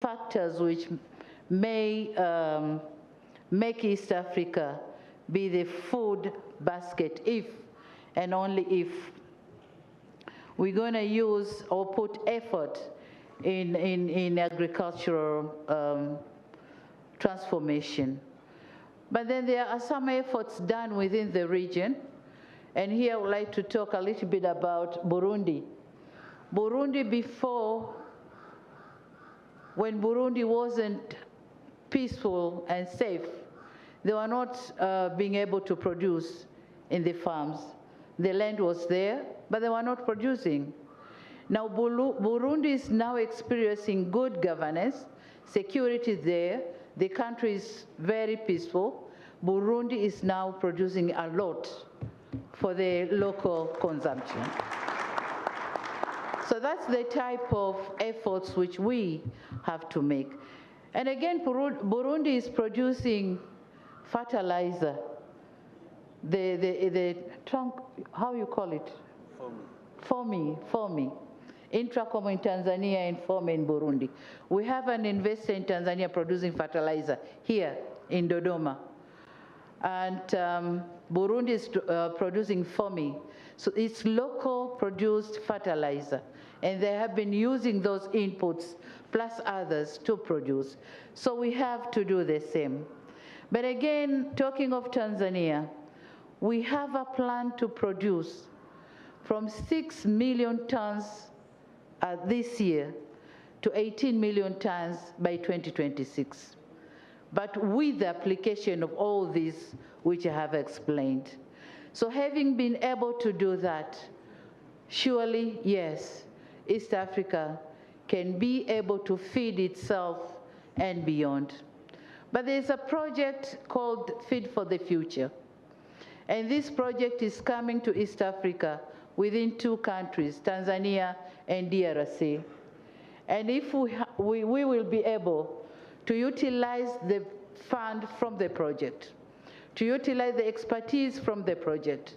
factors which may make East Africa be the food basket if and only if we're going to use or put effort in agricultural transformation. But then there are some efforts done within the region, and here I would like to talk a little bit about Burundi. Burundi before, when Burundi wasn't peaceful and safe, they were not being able to produce in the farms. The land was there, but they were not producing. Now Burundi is now experiencing good governance, security there, the country is very peaceful. Burundi is now producing a lot for the local consumption. So that's the type of efforts which we have to make. And again, Burundi is producing fertilizer, the trunk, how you call it? FOMI. Intracom in Tanzania and FOMI in Burundi. We have an investor in Tanzania producing fertilizer here in Dodoma. And Burundi is producing FOMI. So it's local produced fertilizer. And they have been using those inputs plus others to produce. So we have to do the same. But again, talking of Tanzania, we have a plan to produce from 6 million tons this year to 18 million tons by 2026. But with the application of all these which I have explained. So having been able to do that, surely, yes, East Africa can be able to feed itself and beyond. But there's a project called Feed for the Future. And this project is coming to East Africa within 2 countries, Tanzania and DRC. And if we will be able to utilize the fund from the project, to utilize the expertise from the project,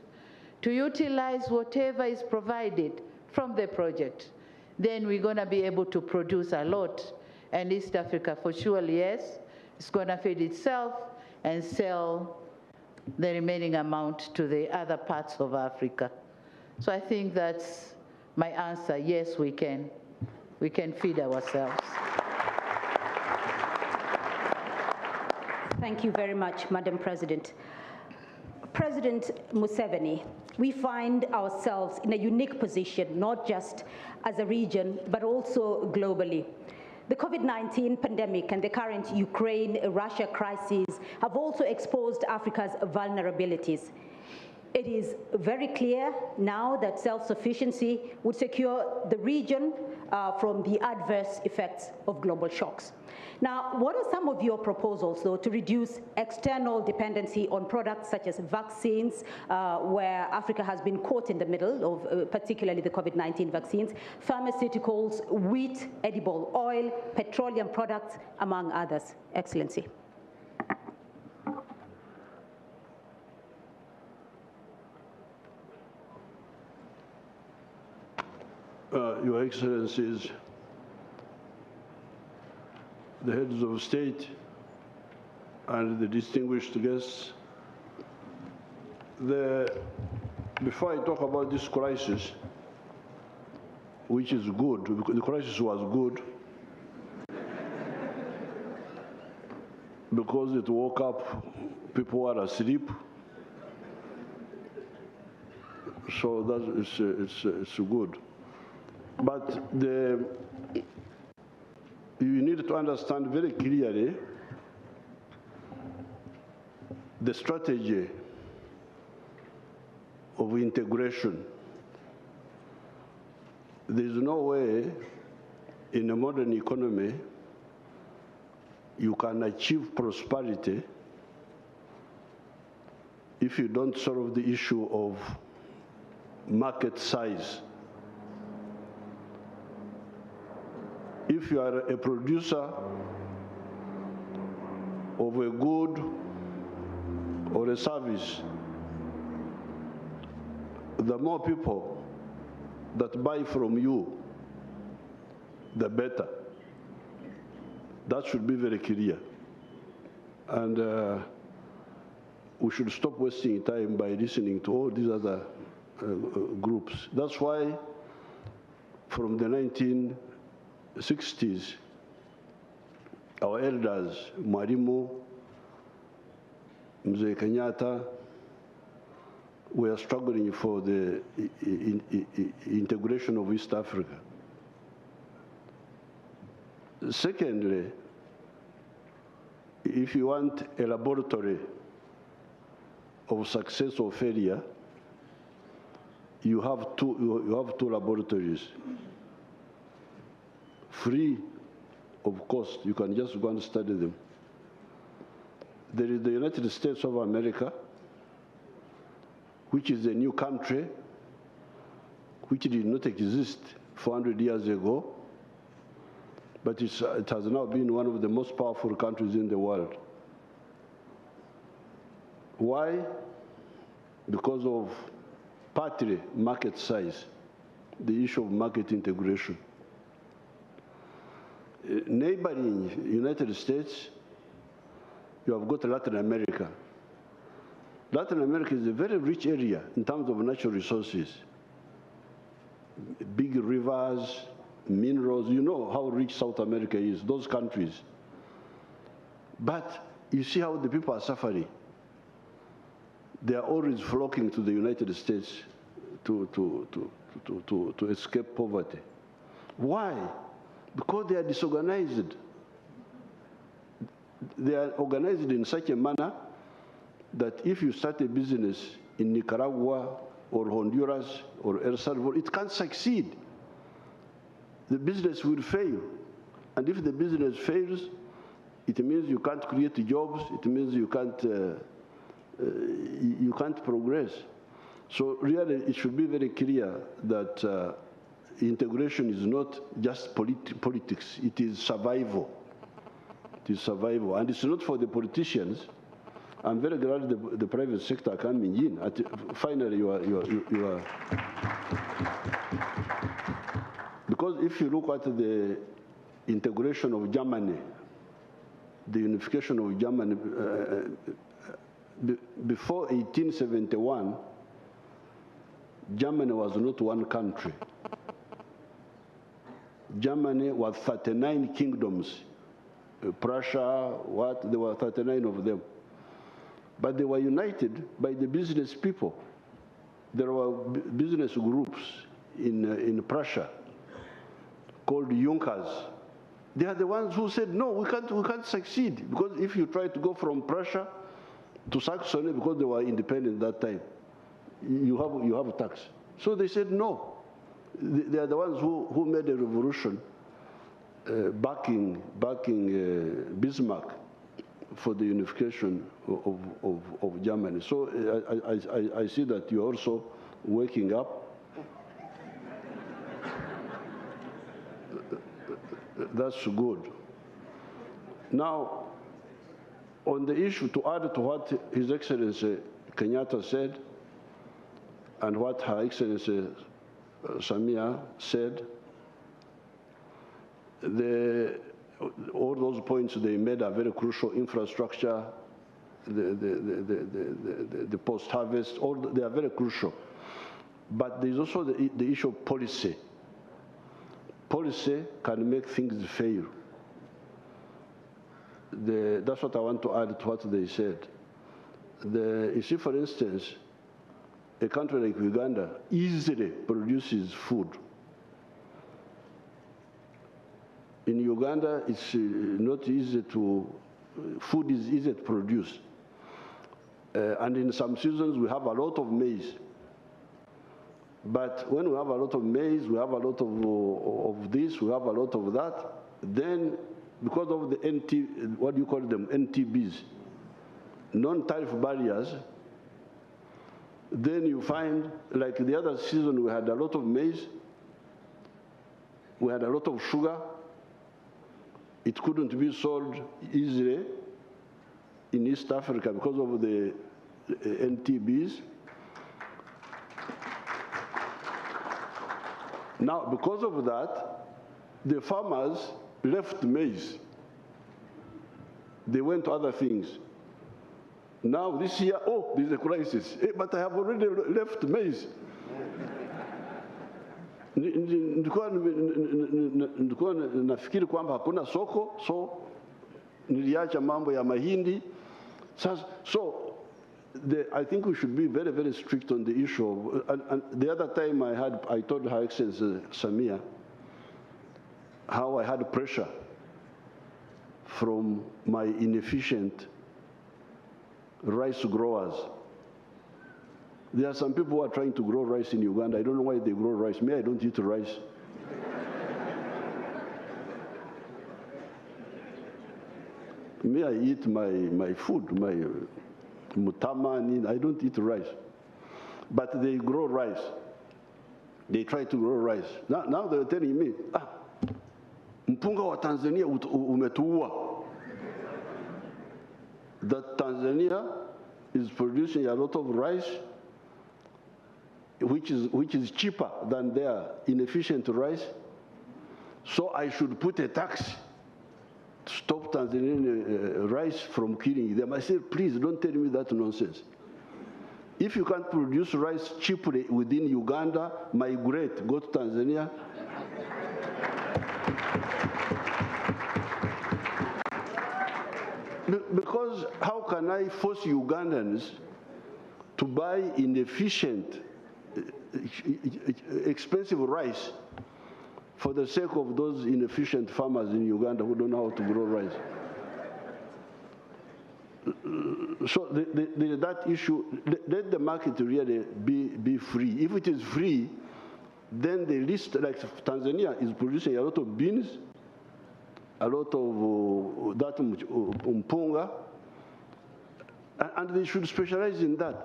to utilize whatever is provided from the project, then we're going to be able to produce a lot. And East Africa, for sure, yes, it's going to feed itself and sell the remaining amount to the other parts of Africa. So I think that's my answer. Yes, we can. We can feed ourselves. Thank you very much, Madam President. President Museveni, we find ourselves in a unique position, not just as a region, but also globally. The COVID-19 pandemic and the current Ukraine-Russia crisis have also exposed Africa's vulnerabilities. It is very clear now that self-sufficiency would secure the region from the adverse effects of global shocks. Now, what are some of your proposals, though, to reduce external dependency on products such as vaccines, where Africa has been caught in the middle of particularly the COVID-19 vaccines, pharmaceuticals, wheat, edible oil, petroleum products, among others? Excellency. Your Excellencies, the heads of state and the distinguished guests, before I talk about this crisis, which is good, because the crisis was good, because it woke up people who are asleep, so it's good. But you need to understand very clearly the strategy of integration. There is no way in a modern economy you can achieve prosperity if you don't solve the issue of market size. If you are a producer of a good or a service, the more people that buy from you, the better. That should be very clear. And we should stop wasting time by listening to all these other groups. That's why from the 1960s, our elders, Mwalimu, Mzee Kenyatta, were struggling for the integration of East Africa. Secondly, if you want a laboratory of success or failure, you have two laboratories. Free of cost, you can just go and study them. There is the United States of America, which is a new country, which did not exist 400 years ago, but it has now been one of the most powerful countries in the world. Why? Because of partly market size, the issue of market integration. Neighboring United States, you have got Latin America. Latin America is a very rich area in terms of natural resources. Big rivers, minerals, you know how rich South America is, those countries. But you see how the people are suffering. They are always flocking to the United States to escape poverty. Why? Because they are disorganized. They are organized in such a manner that if you start a business in Nicaragua or Honduras or El Salvador, it can't succeed. The business will fail. And if the business fails, it means you can't create jobs, it means you can't progress. So really, it should be very clear that integration is not just politics, it is survival. It is survival, and it's not for the politicians. I'm very glad the private sector coming in. Finally, you are. Because if you look at the integration of Germany, the unification of Germany, before 1871, Germany was not one country. Germany was 39 kingdoms. Prussia, there were 39 of them. But they were united by the business people. There were business groups in Prussia called Junkers. They are the ones who said, no, we can't succeed, because if you try to go from Prussia to Saxony, because they were independent at that time, you have a tax. So they said no. They are the ones who made a revolution, backing Bismarck for the unification of Germany. So I see that you're also waking up. That's good. Now, on the issue, to add to what His Excellency Kenyatta said and what Her Excellency Samia said, all those points they made are very crucial. Infrastructure, the post-harvest, they are very crucial. But there's also the issue of policy. Policy can make things fail. That's what I want to add to what they said. You see, for instance, a country like Uganda easily produces food. In Uganda, it's not easy food is easy to produce. And in some seasons, we have a lot of maize. But when we have a lot of maize, we have a lot of this, we have a lot of that, then because of the what do you call them, NTBs, non-tariff barriers, then you find, like the other season, we had a lot of maize, we had a lot of sugar. It couldn't be sold easily in East Africa because of the NTBs. Now, because of that, the farmers left maize They went to other things. Now this year, oh, there's a crisis. But I have already left maize. Nilikuwa nafikiri kwamba hakuna soko, so niliacha mambo ya mahindi. So I think we should be very, very strict on the issue of, and the other time I told Her Excellency Samia how I had pressure from my inefficient rice growers. There are some people who are trying to grow rice in Uganda. I don't know why they grow rice. Me, I don't eat rice. Me, I eat my food, my mutama, I don't eat rice. But they grow rice. They try to grow rice. Now they're telling me, mpunga wa Tanzania umetuua. That Tanzania is producing a lot of rice, which is cheaper than their inefficient rice. So I should put a tax to stop Tanzanian rice from killing them. I said, please don't tell me that nonsense. If you can't produce rice cheaply within Uganda, migrate, go to Tanzania. Because how can I force Ugandans to buy inefficient, expensive rice for the sake of those inefficient farmers in Uganda who don't know how to grow rice? So that issue, let the market really be free. If it is free, then the list, like Tanzania is producing a lot of beans, a lot of that mpunga, and they should specialize in that.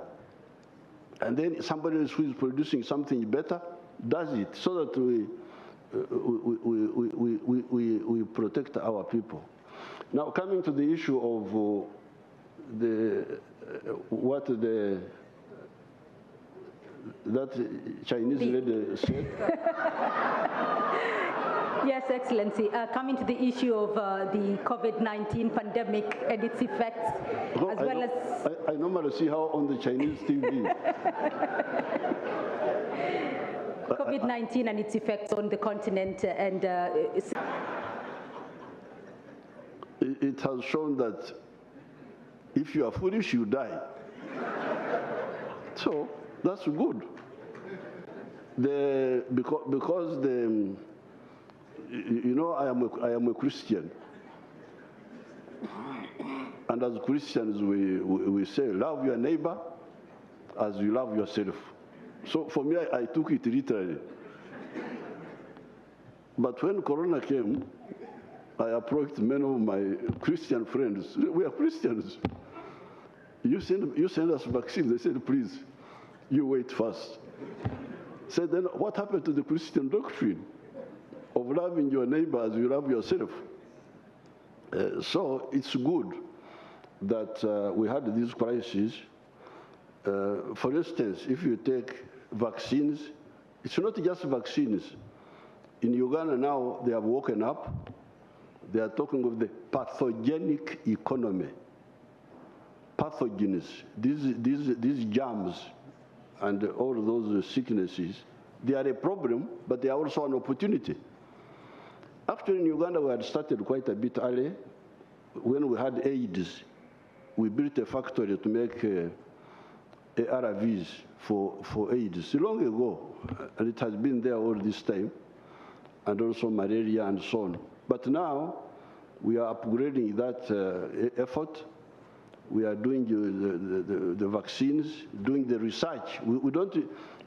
And then somebody else who is producing something better does it, so that we protect our people. Now, coming to the issue of that Chinese lady said. Yes, Excellency. Coming to the issue of the COVID-19 pandemic and its effects, as well as... I normally see her on the Chinese TV. COVID-19 and its effects on the continent, and... It has shown that if you are foolish, you die. So that's good. Because you know, I am a Christian, and as Christians we say, love your neighbor as you love yourself. So for me, I took it literally. But when Corona came, I approached many of my Christian friends. We are Christians. You send us vaccines. They said, please, you wait first. Said, then what happened to the Christian doctrine of loving your neighbor as you love yourself? So it's good that we had these crises. For instance, if you take vaccines, it's not just vaccines. In Uganda now, they have woken up. They are talking of the pathogenic economy. Pathogens, these germs and all those sicknesses, they are a problem, but they are also an opportunity. Actually, in Uganda, we had started quite a bit early. When we had AIDS, we built a factory to make ARVs for AIDS long ago, and it has been there all this time, and also malaria and so on. But now, we are upgrading that effort. We are doing the vaccines, doing the research.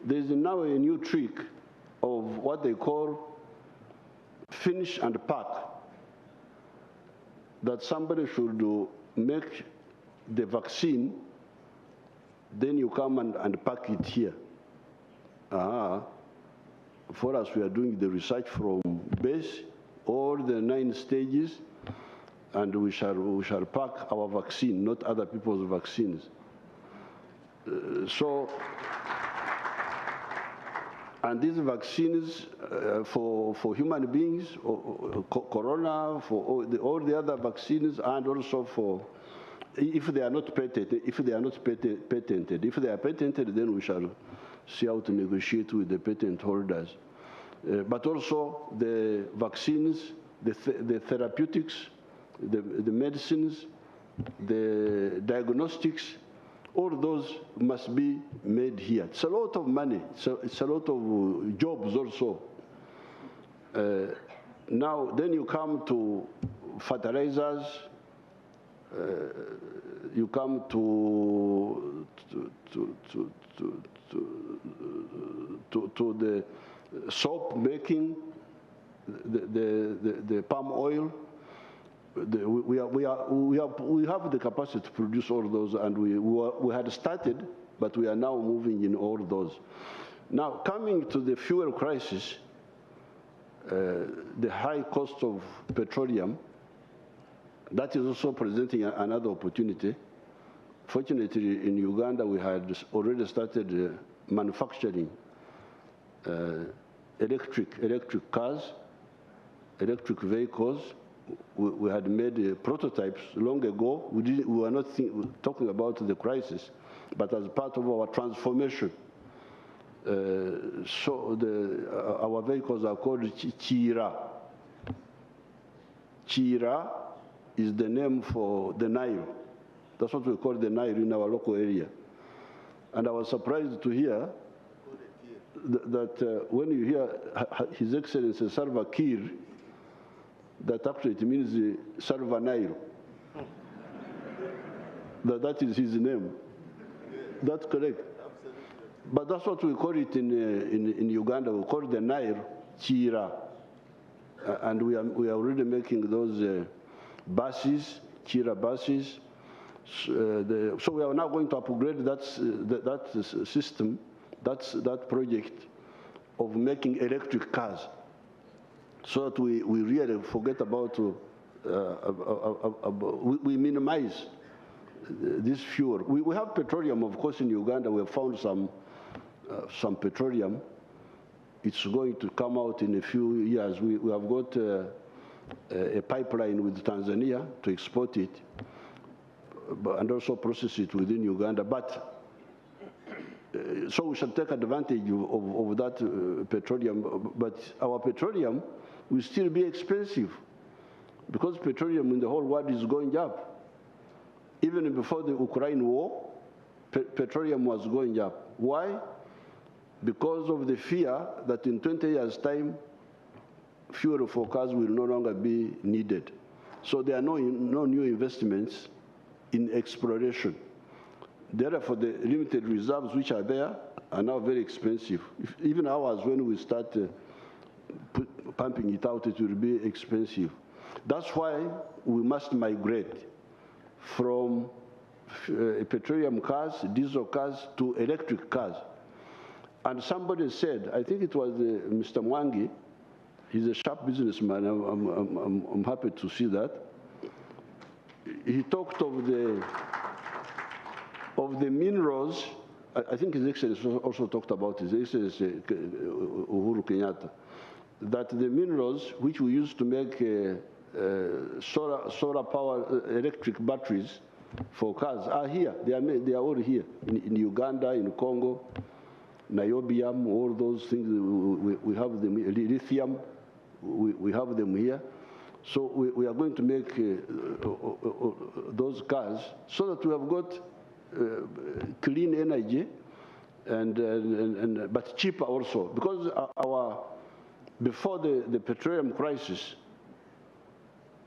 There's now a new trick of what they call finish and pack. That somebody should make the vaccine, then you come and pack it here. For us, we are doing the research from base, all the 9 stages, and we shall pack our vaccine, not other people's vaccines. So And these vaccines for human beings, corona, for all the other vaccines, and also for, if they are not patented, if they are patented, then we shall see how to negotiate with the patent holders. But also the vaccines, the therapeutics, the medicines, the diagnostics, all those must be made here. It's a lot of money. It's a lot of jobs also. Now, then you come to fertilizers. You come to the soap making, the palm oil. We have the capacity to produce all those, and we had started, but we are now moving in all those. Now, coming to the fuel crisis, the high cost of petroleum, that is also presenting another opportunity. Fortunately, in Uganda, we had already started manufacturing electric cars, electric vehicles. We had made prototypes long ago. We were not talking about the crisis, but as part of our transformation. So our vehicles are called Chira. Chira is the name for the Nile. That's what we call the Nile in our local area. And I was surprised to hear that when you hear His Excellency Salva Kiir, that actually it means Salva Nile. That is his name. That's correct. But that's what we call it in Uganda. We call the Nile Chira. And we are already making those buses, Chira buses. So we are now going to upgrade that system, that project of making electric cars, so that we really forget about, we minimize this fuel. We have petroleum, of course, in Uganda. We have found some petroleum. It's going to come out in a few years. We have got a pipeline with Tanzania to export it, and also process it within Uganda. But so we should take advantage of that petroleum. But our petroleum will still be expensive, because petroleum in the whole world is going up. Even before the Ukraine war, petroleum was going up. Why? Because of the fear that in 20 years' time, fuel for cars will no longer be needed. So there are no new investments in exploration. Therefore, the limited reserves which are there are now very expensive. Even ours, when we start pumping it out, it will be expensive. That's why we must migrate from petroleum cars, diesel cars, to electric cars. And somebody said, I think it was Mr. Mwangi, he's a sharp businessman, I'm happy to see that. He talked of the minerals. I think His Excellency also talked about His Excellency Uhuru Kenyatta, that the minerals which we use to make solar power electric batteries for cars are here. They are all here in Uganda, in Congo, niobium, all those things. We have them. Lithium, we have them here. So we are going to make those cars so that we have got clean energy, but cheaper also, because before the petroleum crisis,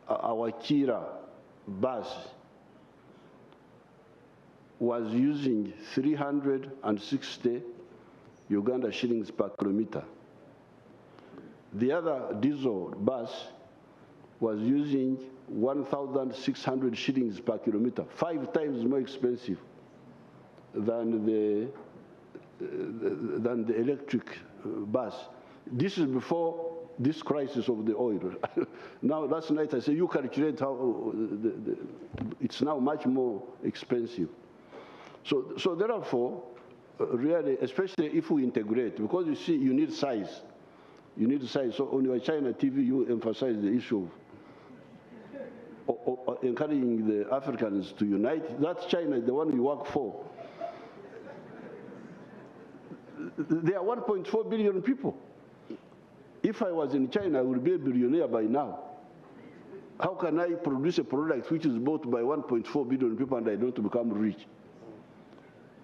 our Kira bus was using 360 Uganda shillings per kilometer. The other diesel bus was using 1,600 shillings per kilometer, 5 times more expensive than the electric bus. This is before this crisis of the oil. Now, last night I said, you calculate how it's now much more expensive. So therefore, really, especially if we integrate, because you see, you need size. You need size. So on your China TV, you emphasize the issue of encouraging the Africans to unite. That's China, the one you work for. There are 1.4 billion people. If I was in China, I would be a billionaire by now. How can I produce a product which is bought by 1.4 billion people and I don't become rich?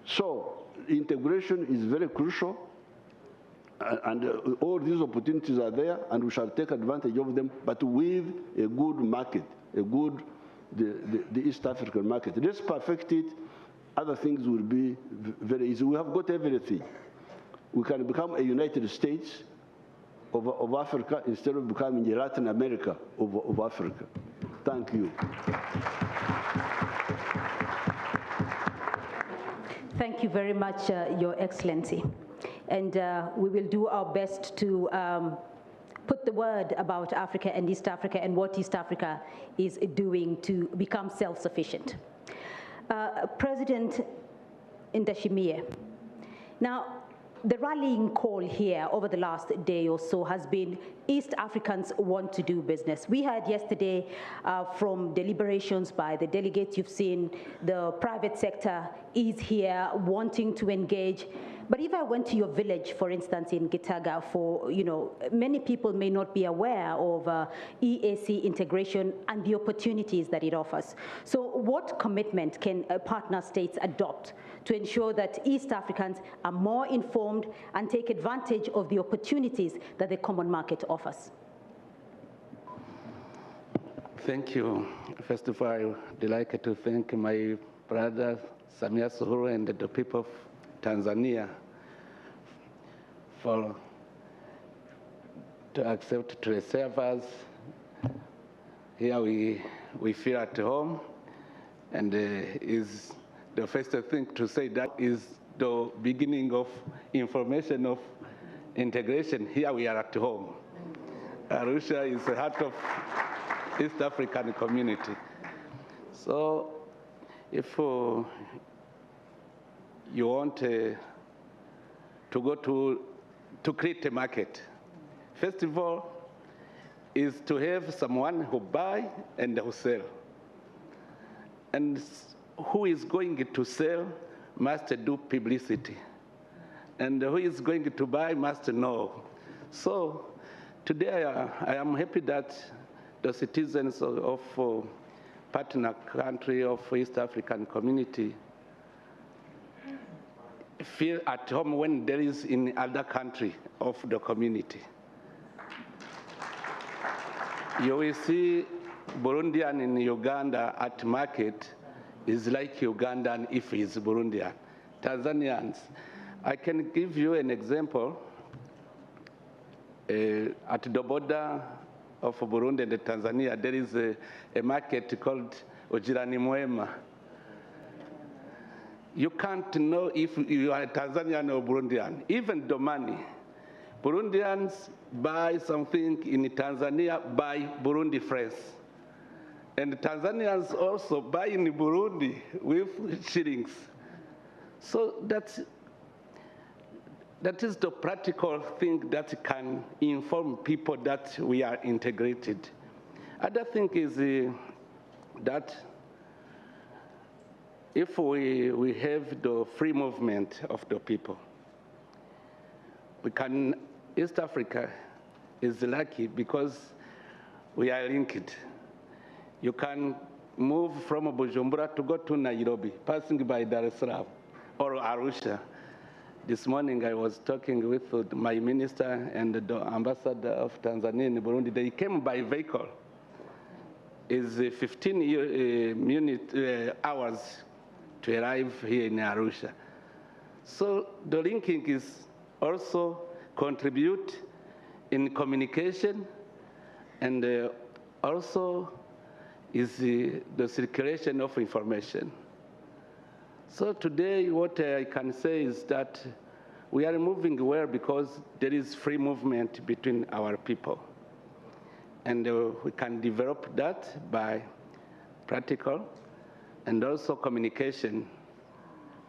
So integration is very crucial, and all these opportunities are there, and we shall take advantage of them, but with a good market, the East African market. Let's perfect it. Other things will be very easy. We have got everything. We can become a United States of Africa instead of becoming a Latin America of Africa. Thank you. Thank you very much, Your Excellency. And we will do our best to put the word about Africa and East Africa and what East Africa is doing to become self-sufficient. President Ndayishimiye, now, the rallying call here over the last day or so has been East Africans want to do business. We heard yesterday from deliberations by the delegates. You've seen the private sector is here wanting to engage. But if I went to your village, for instance, in Gitaga, many people may not be aware of EAC integration and the opportunities that it offers. So what commitment can partner states adopt to ensure that East Africans are more informed and take advantage of the opportunities that the common market offers? Thank you. First of all, I would like to thank my brother Samia Suluhu and the people of Tanzania to accept to receive us. Here we feel at home, and is the first thing to say that is the beginning of information of integration. Here we are at home. Arusha is the heart of East African community. So if you want to go to create a market, first of all, is to have someone who buy and who sell. And who is going to sell must do publicity. And who is going to buy must know. So today I am happy that the citizens of partner country of East African community feel at home when there is in other country of the community. You will see Burundian in Uganda at market is like Ugandan if he's Burundian. Tanzanians, I can give you an example. At the border of Burundi and Tanzania, there is a market called Ojirani Mwema. You can't know if you are Tanzanian or Burundian. Even the money. Burundians buy something in Tanzania by Burundi francs. And Tanzanians also buy in Burundi with shillings. So that is the practical thing that can inform people that we are integrated. Other thing is that if we have the free movement of the people, East Africa is lucky because we are linked. You can move from Bujumbura to go to Nairobi, passing by Dar es Salaam or Arusha. This morning I was talking with my minister and the ambassador of Tanzania in Burundi. They came by vehicle. It's 15 hours to arrive here in Arusha. So the linking is also contribute in communication, and also is the circulation of information. So today what I can say is that we are moving well because there is free movement between our people. And we can develop that by practical and also communication.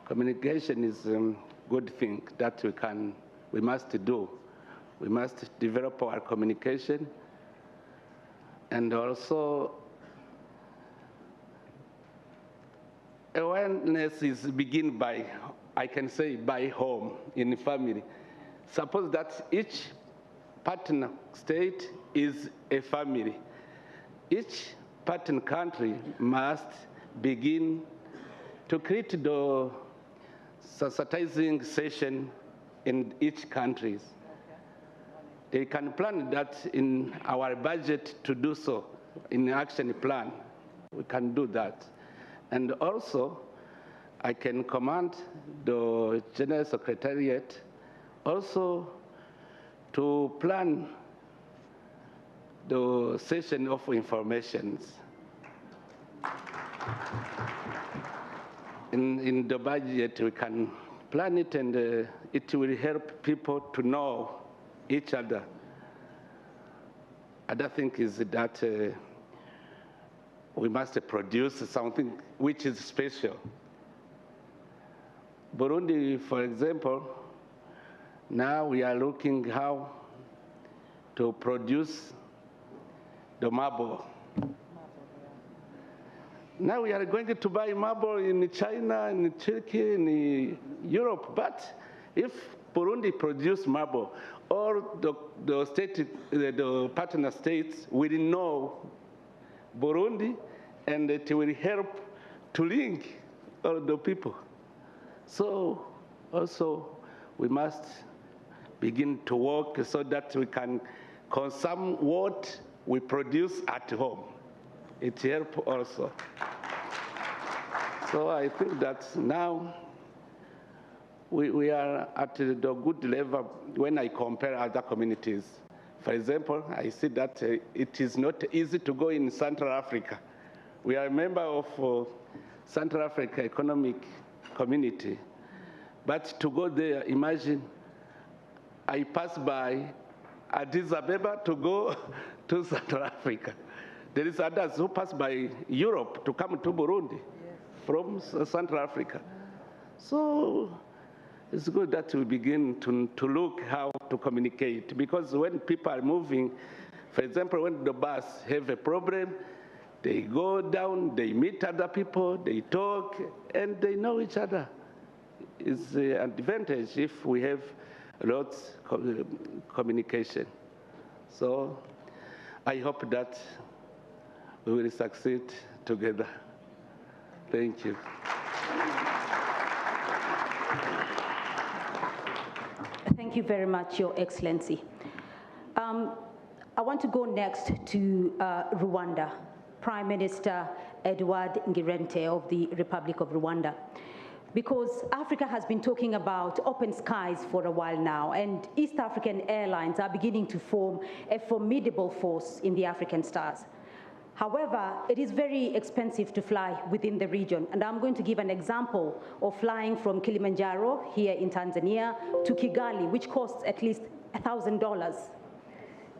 Communication is good thing that we must do. We must develop our communication, and also awareness is begin by, I can say, by home, in family. Suppose that each partner state is a family. Each partner country must begin to create the sensitizing session in each country. They can plan that in our budget to do so, in the action plan. We can do that. And also, I can command the General Secretariat also to plan the session of informations. In the budget, we can plan it, and it will help people to know each other. Other thing is that we must produce something which is special. Burundi, for example, now we are looking how to produce the marble. Now we are going to buy marble in China, in Turkey, in Europe, but if Burundi produce marble, all the partner states will know Burundi, and it will help to link all the people. So also we must begin to work so that we can consume what we produce at home. It helps also. So I think that now we are at the good level when I compare other communities. For example, I see that it is not easy to go in Central Africa. We are a member of Central Africa Economic Community. But to go there, imagine I pass by Addis Ababa to go to Central Africa. There is others who pass by Europe to come to Burundi from Central Africa. So it's good that we begin to look how to communicate, because when people are moving, for example, when the bus have a problem, they go down, they meet other people, they talk, and they know each other. It's an advantage if we have lots of communication. So I hope that we will succeed together. Thank you. Thank you very much, Your Excellency. I want to go next to Rwanda. Prime Minister Edward Ngirente of the Republic of Rwanda. Because Africa has been talking about open skies for a while now, and East African airlines are beginning to form a formidable force in the African stars. However, it is very expensive to fly within the region, and I'm going to give an example of flying from Kilimanjaro here in Tanzania to Kigali, which costs at least $1,000.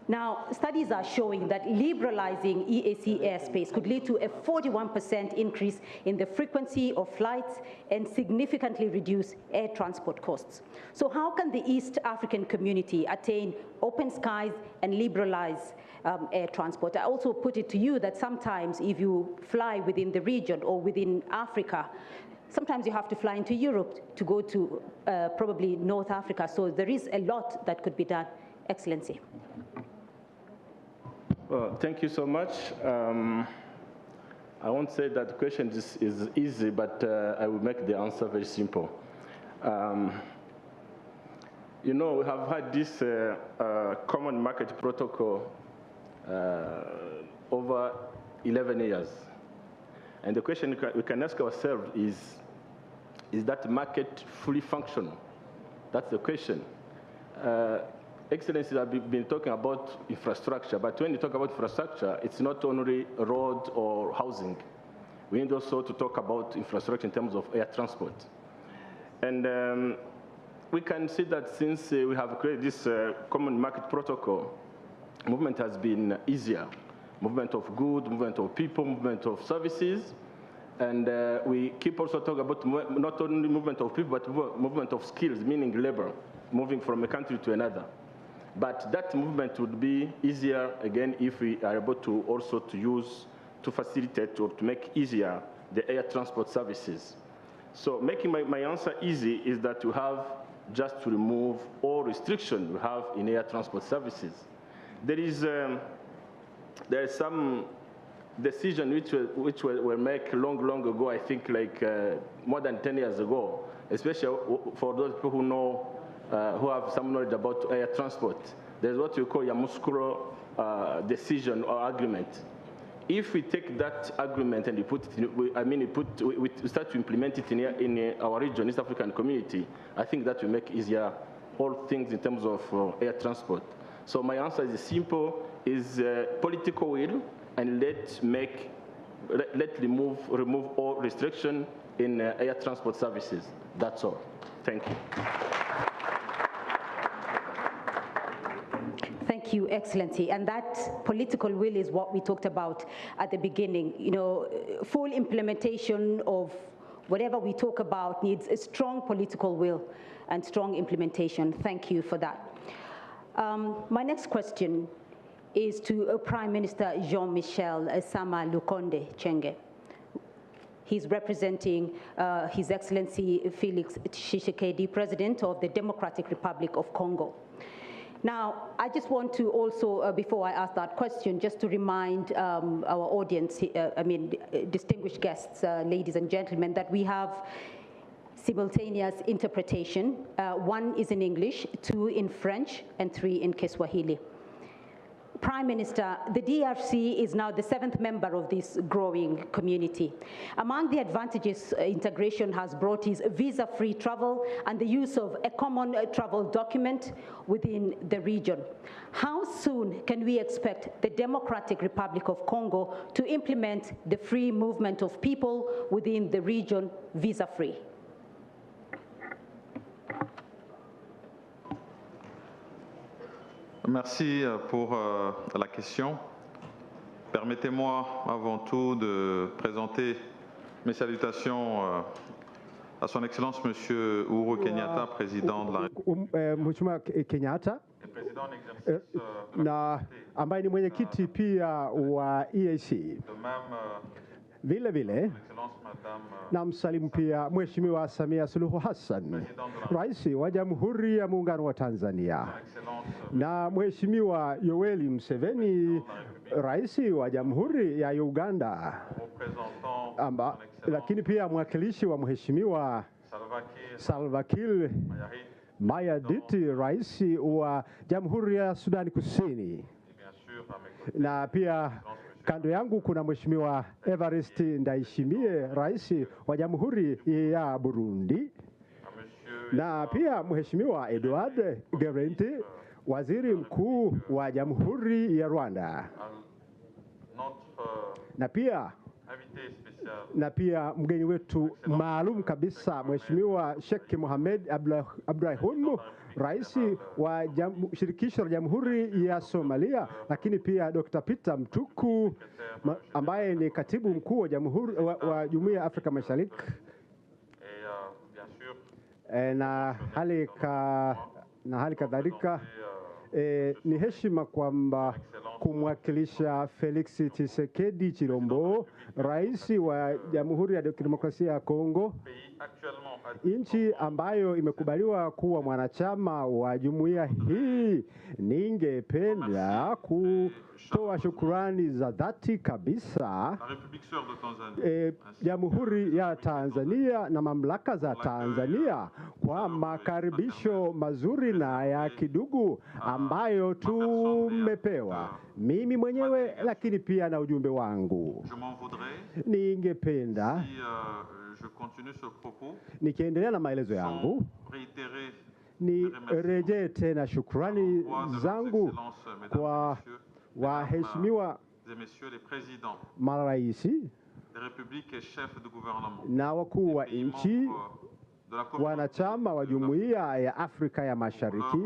Now, studies are showing that liberalizing EAC airspace could lead to a 41% increase in the frequency of flights and significantly reduce air transport costs. So how can the East African community attain open skies and liberalize air transport? I also put it to you that sometimes if you fly within the region or within Africa, sometimes you have to fly into Europe to go to probably North Africa. So there is a lot that could be done. Excellency. Well, thank you so much. I won't say that the question is easy, but I will make the answer very simple. You know, we have had this common market protocol over 11 years. And the question we can ask ourselves is that market fully functional? That's the question. Excellencies have been talking about infrastructure, but when you talk about infrastructure, it's not only road or housing. We need also to talk about infrastructure in terms of air transport. And we can see that since we have created this common market protocol, movement has been easier. Movement of goods, movement of people, movement of services. And we keep also talking about not only movement of people, but movement of skills, meaning labor, moving from a country to another. But that movement would be easier, again, if we are able to also to facilitate or to make easier the air transport services. So making my answer easy is that you have just to remove all restriction we have in air transport services. There is some decision which were made long ago, I think like more than 10 years ago, especially for those people who know, who have some knowledge about air transport. There's what we call a Yamoussoukro decision or agreement. If we take that agreement and we put it in, we start to implement it in our region, East African community, I think that will make easier all things in terms of air transport. So my answer is simple, is political will, and let's remove all restriction in air transport services. That's all. Thank you. Thank you, Excellency. And that political will is what we talked about at the beginning. You know, full implementation of whatever we talk about needs a strong political will and strong implementation. Thank you for that. My next question is to Prime Minister Jean-Michel Sama Lukonde Chenge. He's representing His Excellency Felix Tshisekedi, President of the Democratic Republic of Congo. Now, I just want to also, before I ask that question, just to remind our audience, distinguished guests, ladies and gentlemen, that we have simultaneous interpretation. One is in English, 2 in French, and 3 in Kiswahili. Prime Minister, the DRC is now the 7th member of this growing community. Among the advantages integration has brought is visa-free travel and the use of a common travel document within the region. How soon can we expect the Democratic Republic of Congo to implement the free movement of people within the region visa-free? Merci pour la question. Permettez-moi avant tout de présenter mes salutations à son Excellence Monsieur Uhuru Kenyatta, président de la République. Mheshimiwa Kenyatta na ambaye ni mwenyekiti pia wa EAC. Vile vile na msalimu pia Mheshimiwa Samia Suluhu Hassan, Rais wa Jamhuri ya Muungano wa Tanzania, na Mheshimiwa Yoweri Museveni, Rais wa Jamhuri ya Uganda, lakini pia mwakilishi wa Mheshimiwa Salva Kiir Mayardit, Rais wa Jamhuri ya Sudani Kusini, na pia kando yangu kuna Mheshimiwa Evariste Ndayishimiye, Rais wa Jamhuri ya Burundi, na pia Mheshimiwa Edouard Guerente, Waziri Mkuu wa Jamhuri ya Rwanda, na pia mgeni wetu maalum kabisa Mheshimiwa Sheikh Mohamed Abdulrahman, Rais wa Shirikisho la Jamhuri ya Somalia, lakini pia Dr. Peter Mtuku ambaye ni Katibu Mkuu wa Jumuiya ya Afrika Mashariki, na hali kadhalika ni heshima kwamba kumwakilisha Felix Tshisekedi Chilombo, Rais wa Jamhuri ya Kidemokrasia ya Kongo, nchi ambayo imekubaliwa kuwa mwanachama wa jumuiya hii. Ningependa kutoa shukrani za dhati kabisa Jamhuri ya Tanzania na mamlaka za Tanzania kwa makaribisho mazuri na ya kidugu ambayo tumepewa mimi mwenyewe, lakini pia na ujumbe wangu. Ningependa nikiendelea na maelezo yangu nirejee tena shukrani zangu kwa waheshimiwa maraisi na wakuu wa nchi wanachama wa Jumuiya ya Afrika ya Mashariki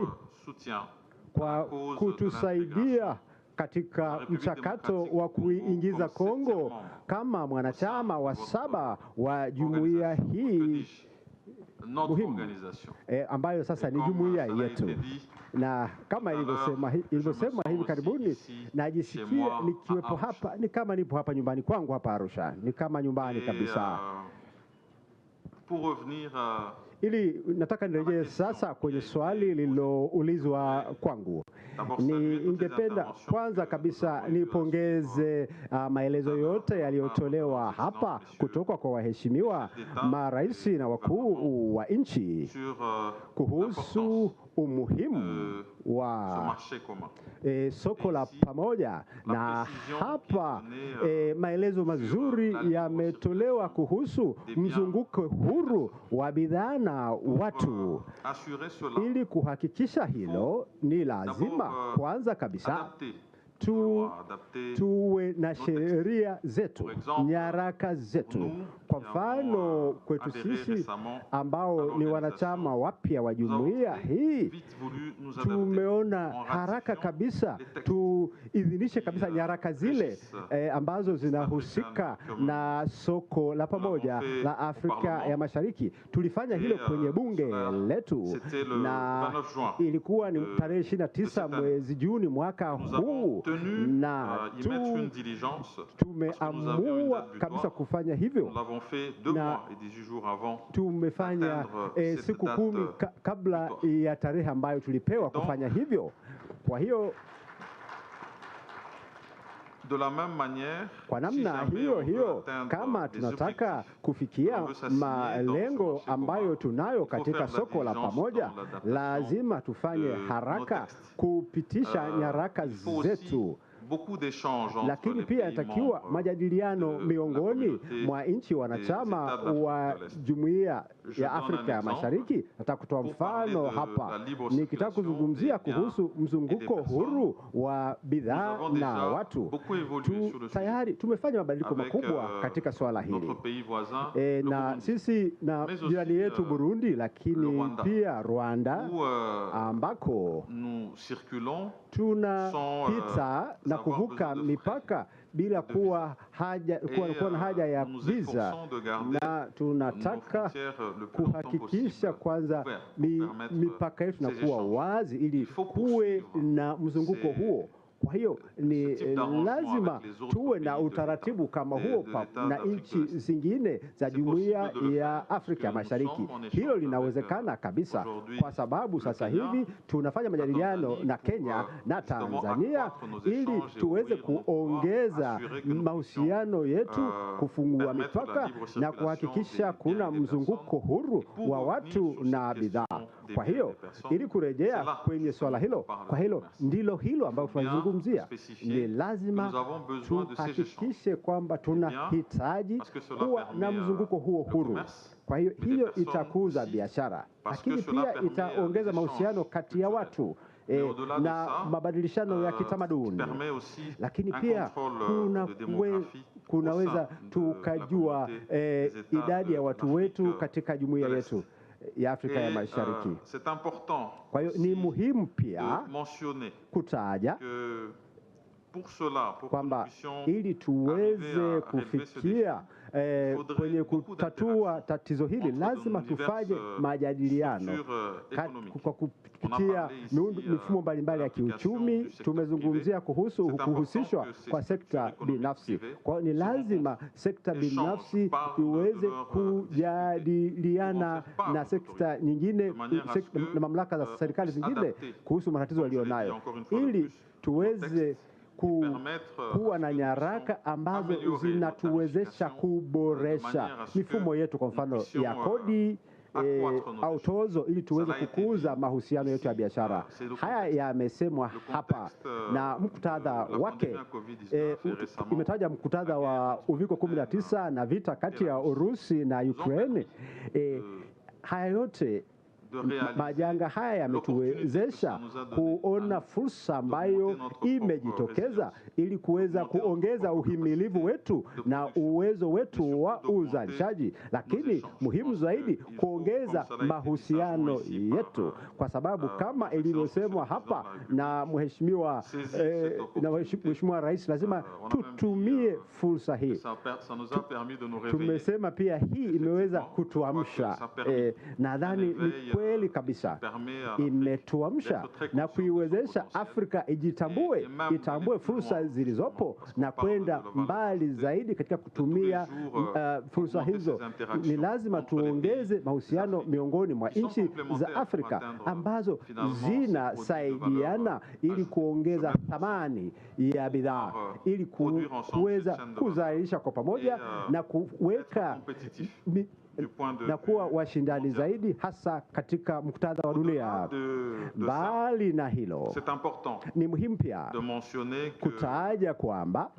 kwa kutusaidia katika mchakato wa kuingiza Kongo kama mwanachama wa 7 wa jumuiya hii muhimu ambayo sasa ni jumuiya yetu. Na kama ilivyosema hivi karibuni, najisikia nikiwepo hapa ni kama nipo hapa nyumbani kwangu hapa Arusha, ni kama nyumbani kabisa. Ili nataka nirejee sasa kwenye swali lililoulizwa kwangu. Ningependa kwanza kabisa nipongeze maelezo yote yaliyotolewa hapa kutoka kwa waheshimiwa marais na wakuu wa nchi kuhusu umuhimu wa soko la pamoja, na hapa maelezo mazuri yametolewa kuhusu mzunguko huru wa bidhaa na watu. Ili kuhakikisha hilo, ni lazima kwanza kabisa tuwe na sheria zetu, nyaraka zetu. Kwa mfano kwetu sisi ambao ni wanachama wapya wa jumuiya hii, tumeona haraka kabisa tuidhinishe kabisa nyaraka zile ambazo zinahusika na soko la pamoja la Afrika ya Mashariki. Tulifanya hilo kwenye bunge letu na ilikuwa ni tarehe 29 mwezi Juni mwaka huu, na tumeamua kabisa kufanya hivyo, na tumefanya siku 10 kabla ya tarehe ambayo tulipewa kufanya hivyo. Kwa hiyo kwa namna hiyo kama tunataka kufikia malengo ambayo tunayo katika soko la pamoja, lazima tufanye haraka kupitisha nyaraka zetu. Lakini pia inatakiwa majadiliano miongoni mwa nchi wanachama wa Jumuiya ya Afrika ya Mashariki. Nataka kutoa mfano hapa, nikitaka kuzungumzia kuhusu mzunguko huru wa bidhaa na watu. Tayari tumefanya mabadiliko makubwa katika swala hili na sisi na jirani yetu Burundi, lakini pia Rwanda, ambako tunapita na kuvuka mipaka bila kuwa na haja ya visa, na tunataka kuhakikisha kwanza mipaka yetu inakuwa wazi ili kuwe na mzunguko huo. Kwa hiyo ni lazima tuwe na utaratibu kama huo na nchi zingine za Jumuiya ya Afrika ya Mashariki. Hilo linawezekana kabisa, kwa sababu sasa hivi tunafanya majadiliano na Kenya na Tanzania ili tuweze kuongeza mahusiano yetu, kufungua mipaka na kuhakikisha kuna mzunguko huru wa watu na bidhaa. Kwa hiyo ili kurejea kwenye swala hilo, kwa hilo ndilo hilo ambalo tunazungumzia, ni lazima tuhakikishe kwamba tunahitaji kuwa na mzunguko huo huru. Kwa hiyo hiyo itakuza biashara, lakini pia itaongeza mahusiano kati ya watu na mabadilishano ya kitamaduni, lakini pia kunaweza tukajua idadi ya watu wetu katika jumuiya yetu ya Afrika ya Mashariki. Kwa hiyo ni muhimu pia kutaja kwamba ili tuweze kufikia kwenye kutatua tatizo hili, lazima tufanye majadiliano kwa kupitia mifumo mbalimbali ya kiuchumi. Tumezungumzia kuhusu kuhusishwa kwa sekta binafsi. Kwa hiyo ni lazima sekta binafsi iweze kujadiliana na sekta nyingine na mamlaka za serikali zingine kuhusu matatizo walionayo, ili tuweze kuwa na nyaraka ambazo zinatuwezesha kuboresha mifumo yetu, kwa mfano ya kodi au tozo, ili tuweze kukuza mahusiano yetu ya biashara. Haya yamesemwa hapa na muktadha wake imetaja muktadha wa uviko 19 na vita kati ya Urusi na Ukraine. Haya yote majanga haya yametuwezesha kuona fursa ambayo imejitokeza ili kuweza kuongeza uhimilivu wetu na uwezo wetu wa uzalishaji, lakini muhimu zaidi kuongeza mahusiano yetu, kwa sababu kama ilivyosemwa hapa na Mheshimiwa Rais, lazima tutumie fursa hii. Tumesema pia hii imeweza kutuamsha. Nadhani ni kweli kabisa, imetuamsha na kuiwezesha Afrika itambue fursa zilizopo na kwenda mbali zaidi katika kutumia fursa hizo. Ni lazima tuongeze mahusiano miongoni mwa nchi za Afrika ambazo zinasaidiana ili kuongeza thamani ya bidhaa, ili kuweza kuzalisha kwa pamoja na kuweka na kuwa washindani zaidi, hasa katika muktadha wa dunia. Mbali na hilo, ni muhimu pia kutaja kwamba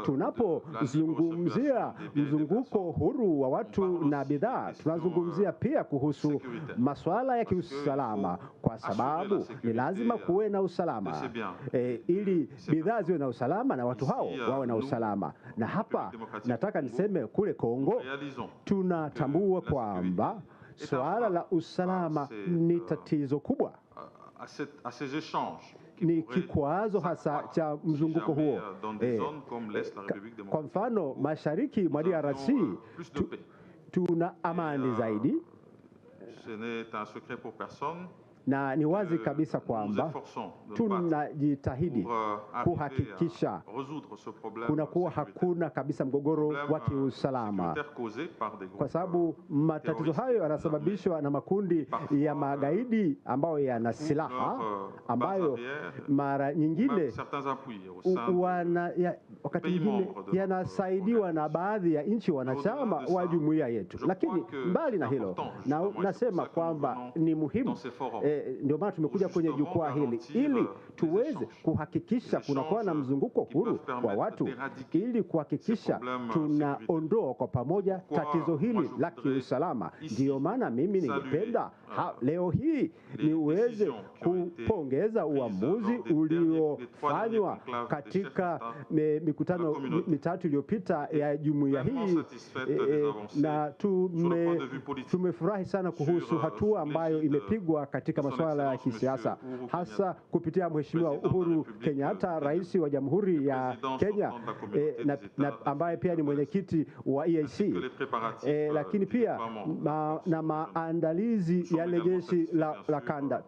tunapozungumzia mzunguko huru wa watu na bidhaa, tunazungumzia pia kuhusu masuala ya kiusalama, kwa sababu ni lazima kuwe na usalama ili bidhaa ziwe na usalama na watu hao wawe na usalama. Na hapa nataka niseme kule Kongo tunatambua kwamba suala la usalama ni tatizo kubwa, ni kikwazo hasa cha mzunguko huo. Kwa mfano, mashariki mwa DRC tuna amani zaidi, na ni wazi kabisa kwamba tunajitahidi kuhakikisha kunakuwa hakuna kabisa mgogoro wa kiusalama, kwa sababu matatizo hayo yanasababishwa na makundi ya magaidi ambayo yana silaha, ambayo mara nyingine wakati mwingine yanasaidiwa na baadhi ya nchi wanachama wa jumuiya yetu. Lakini mbali na hilo, nasema kwamba ni muhimu, ndio maana tumekuja kwenye jukwaa hili ili tuweze kuhakikisha kunakuwa na mzunguko huru wa watu, ili kuhakikisha tunaondoa kwa pamoja tatizo hili la kiusalama. Ndio maana mimi ningependa leo hii niweze kupongeza uamuzi uliofanywa katika mikutano mitatu iliyopita ya jumuiya hii, na tumefurahi sana kuhusu hatua ambayo imepigwa katika masuala ya kisiasa, hasa kupitia Mheshimiwa Uhuru Kenyatta, Rais wa Jamhuri ya Kenya, na ambaye pia ni mwenyekiti wa Aicc, lakini pia na maandalizi ya jeshi la kanda.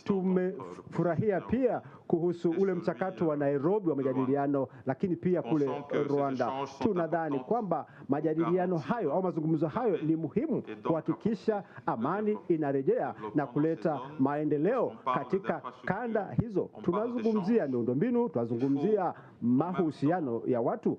Tumefurahia pia kuhusu ule mchakato wa Nairobi wa majadiliano, lakini pia kule Rwanda. Tunadhani kwamba majadiliano hayo au mazungumzo hayo ni muhimu kuhakikisha amani inarejea na kuleta maendeleo katika kanda hizo. Tunazungumzia miundombinu, tunazungumzia mahusiano ya watu,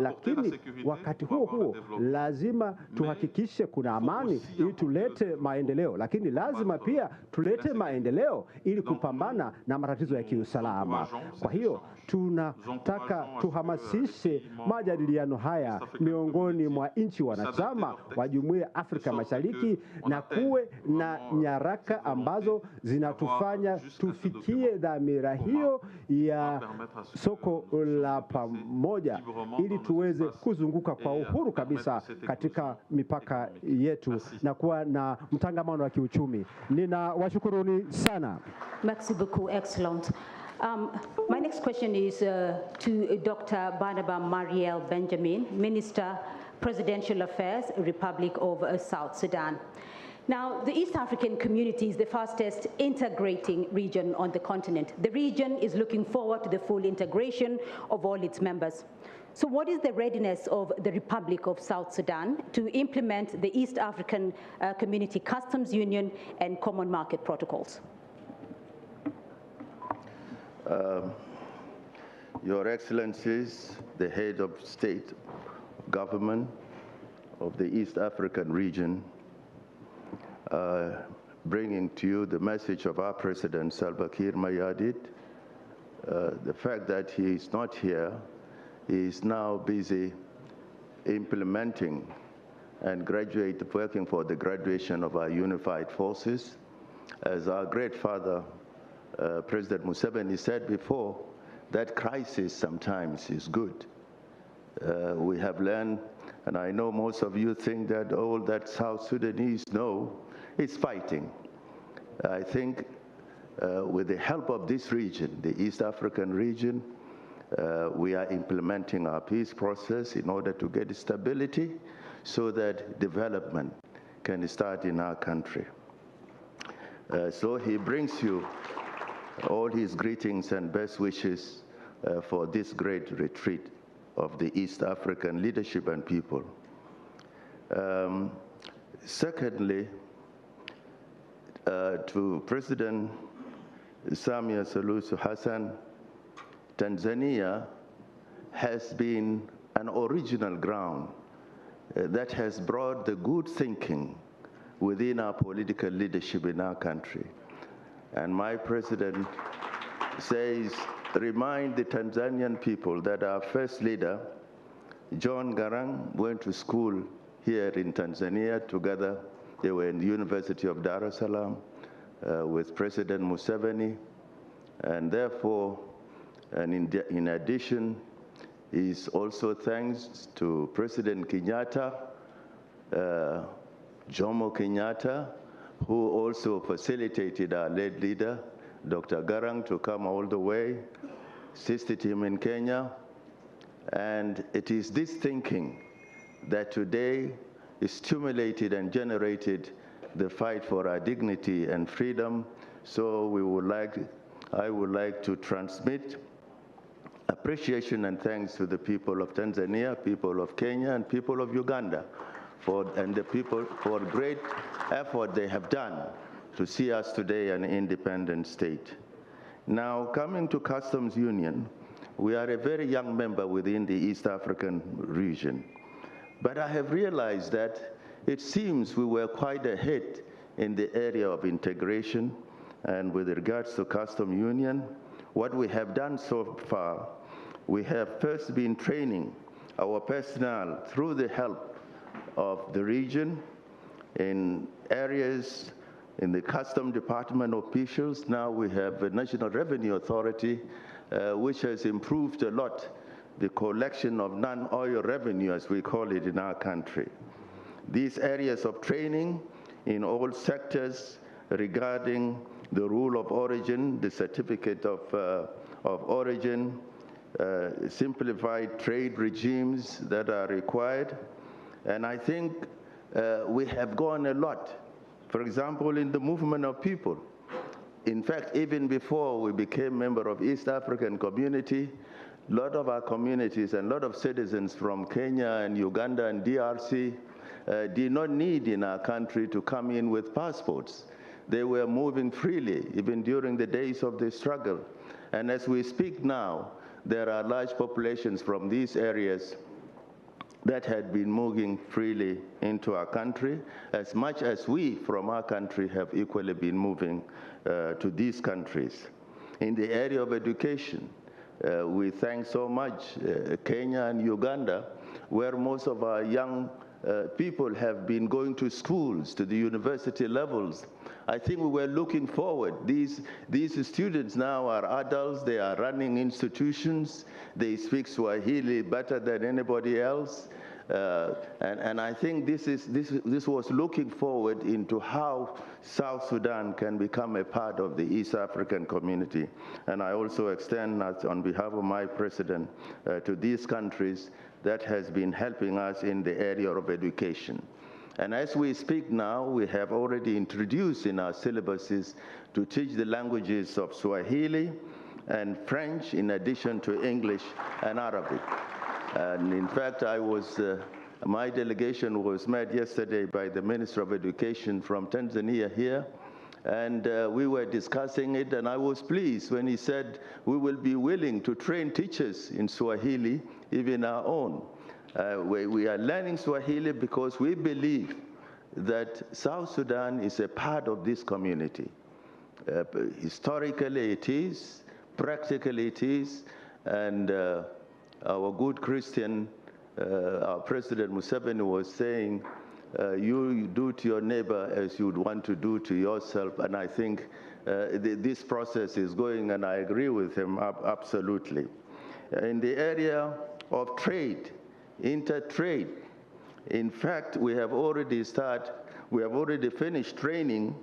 lakini wakati huo lazima tuhakikishe kuna amani ili tulete maendeleo, lakini lazima pia tulete maendeleo ili kupambana na matatizo ya kiusalama. Kwa hiyo tunataka tuhamasishe majadiliano haya miongoni mwa nchi wanachama wa Jumuiya ya Afrika Mashariki, na kuwe na nyaraka ambazo zinatufanya tufikie dhamira hiyo ya soko la pamoja, ili tuweze kuzunguka kwa uhuru kabisa katika mipaka yetu na kuwa na mtangamano wa kiuchumi. Ninawashukuruni sana. Merci beaucoup, excellent. My next question is to Dr. Barnaba Mariel Benjamin, Minister, Presidential Affairs, Republic of South Sudan. Now, the East African community is the fastest integrating region on the continent. The region is looking forward to the full integration of all its members. So what is the readiness of the Republic of South Sudan to implement the East African Community Customs Union and Common Market Protocols? Your Excellencies, the head of state, government of the East African region, bringing to you the message of our President Salva Kiir Mayardit. The fact that he is not here, he is now busy implementing and working for the graduation of our unified forces. As our great father, President Museveni, said before, that crisis sometimes is good. We have learned, and I know most of you think that all that South Sudanese know is fighting. I think with the help of this region, the East African region, we are implementing our peace process in order to get stability so that development can start in our country. So he brings you all his greetings and best wishes for this great retreat of the East African leadership and people. Secondly, to President Samia Suluhu Hassan, Tanzania has been an original ground that has brought the good thinking within our political leadership in our country. And my president says, remind the Tanzanian people that our first leader, John Garang, went to school here in Tanzania together. They were in the University of Dar es Salaam with President Museveni. And therefore, and in addition, is also thanks to President Kenyatta, Jomo Kenyatta, who also facilitated our late leader, Dr. Garang, to come all the way, assisted him in Kenya. And it is this thinking that today is stimulated and generated the fight for our dignity and freedom. So I would like to transmit appreciation and thanks to the people of Tanzania, people of Kenya, and people of Uganda, for great effort they have done to see us today an independent state. Now, coming to Customs Union, we are a very young member within the East African region. But I have realized that it seems we were quite ahead in the area of integration. And with regards to Customs Union, what we have done so far, we have first been training our personnel through the help of the region in areas in the Customs Department officials. Now we have the National Revenue Authority, which has improved a lot the collection of non-oil revenue, as we call it in our country. These areas of training in all sectors regarding the rule of origin, the certificate of origin, simplified trade regimes that are required. And I think we have gone a lot. For example, in the movement of people. In fact, even before we became member of East African Community, a lot of our communities and a lot of citizens from Kenya and Uganda and DRC did not need in our country to come in with passports. They were moving freely, even during the days of the struggle. And as we speak now, there are large populations from these areas that had been moving freely into our country, as much as we from our country have equally been moving to these countries. In the area of education, we thank so much Kenya and Uganda, where most of our young people have been going to schools, to the university levels. I think we were looking forward. These students now are adults, they are running institutions, they speak Swahili better than anybody else. And I think this was looking forward into how South Sudan can become a part of the East African community. And I also extend, on behalf of my president, to these countries that has been helping us in the area of education. And as we speak now, we have already introduced in our syllabuses to teach the languages of Swahili and French in addition to English and Arabic. And in fact, my delegation was met yesterday by the Minister of Education from Tanzania here, and we were discussing it, and I was pleased when he said we will be willing to train teachers in Swahili, even our own. We are learning Swahili because we believe that South Sudan is a part of this community. Historically it is, practically it is, and our good Christian, our President Museveni was saying you do to your neighbor as you'd want to do to yourself. And I think this process is going, and I agree with him absolutely. In the area of trade, intertrade, in fact, we have already finished training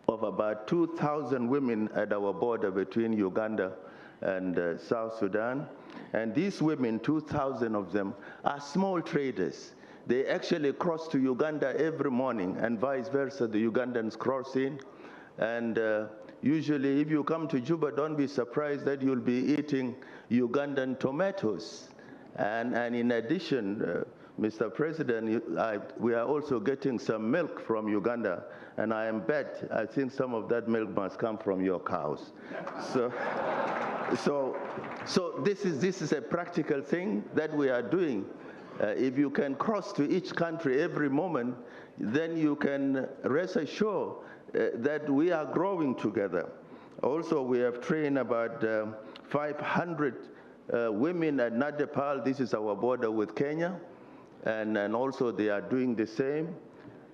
of about 2,000 women at our border between Uganda and South Sudan. And these women, 2,000 of them, are small traders. They actually cross to Uganda every morning, and vice versa, the Ugandans cross in. And usually, if you come to Juba, don't be surprised that you'll be eating Ugandan tomatoes. And in addition, Mr. President, we are also getting some milk from Uganda, and I think some of that milk must come from your cows. So this is a practical thing that we are doing. If you can cross to each country every moment, then you can rest assured that we are growing together. Also, we have trained about 500 women at Nadepal. This is our border with Kenya. And also they are doing the same.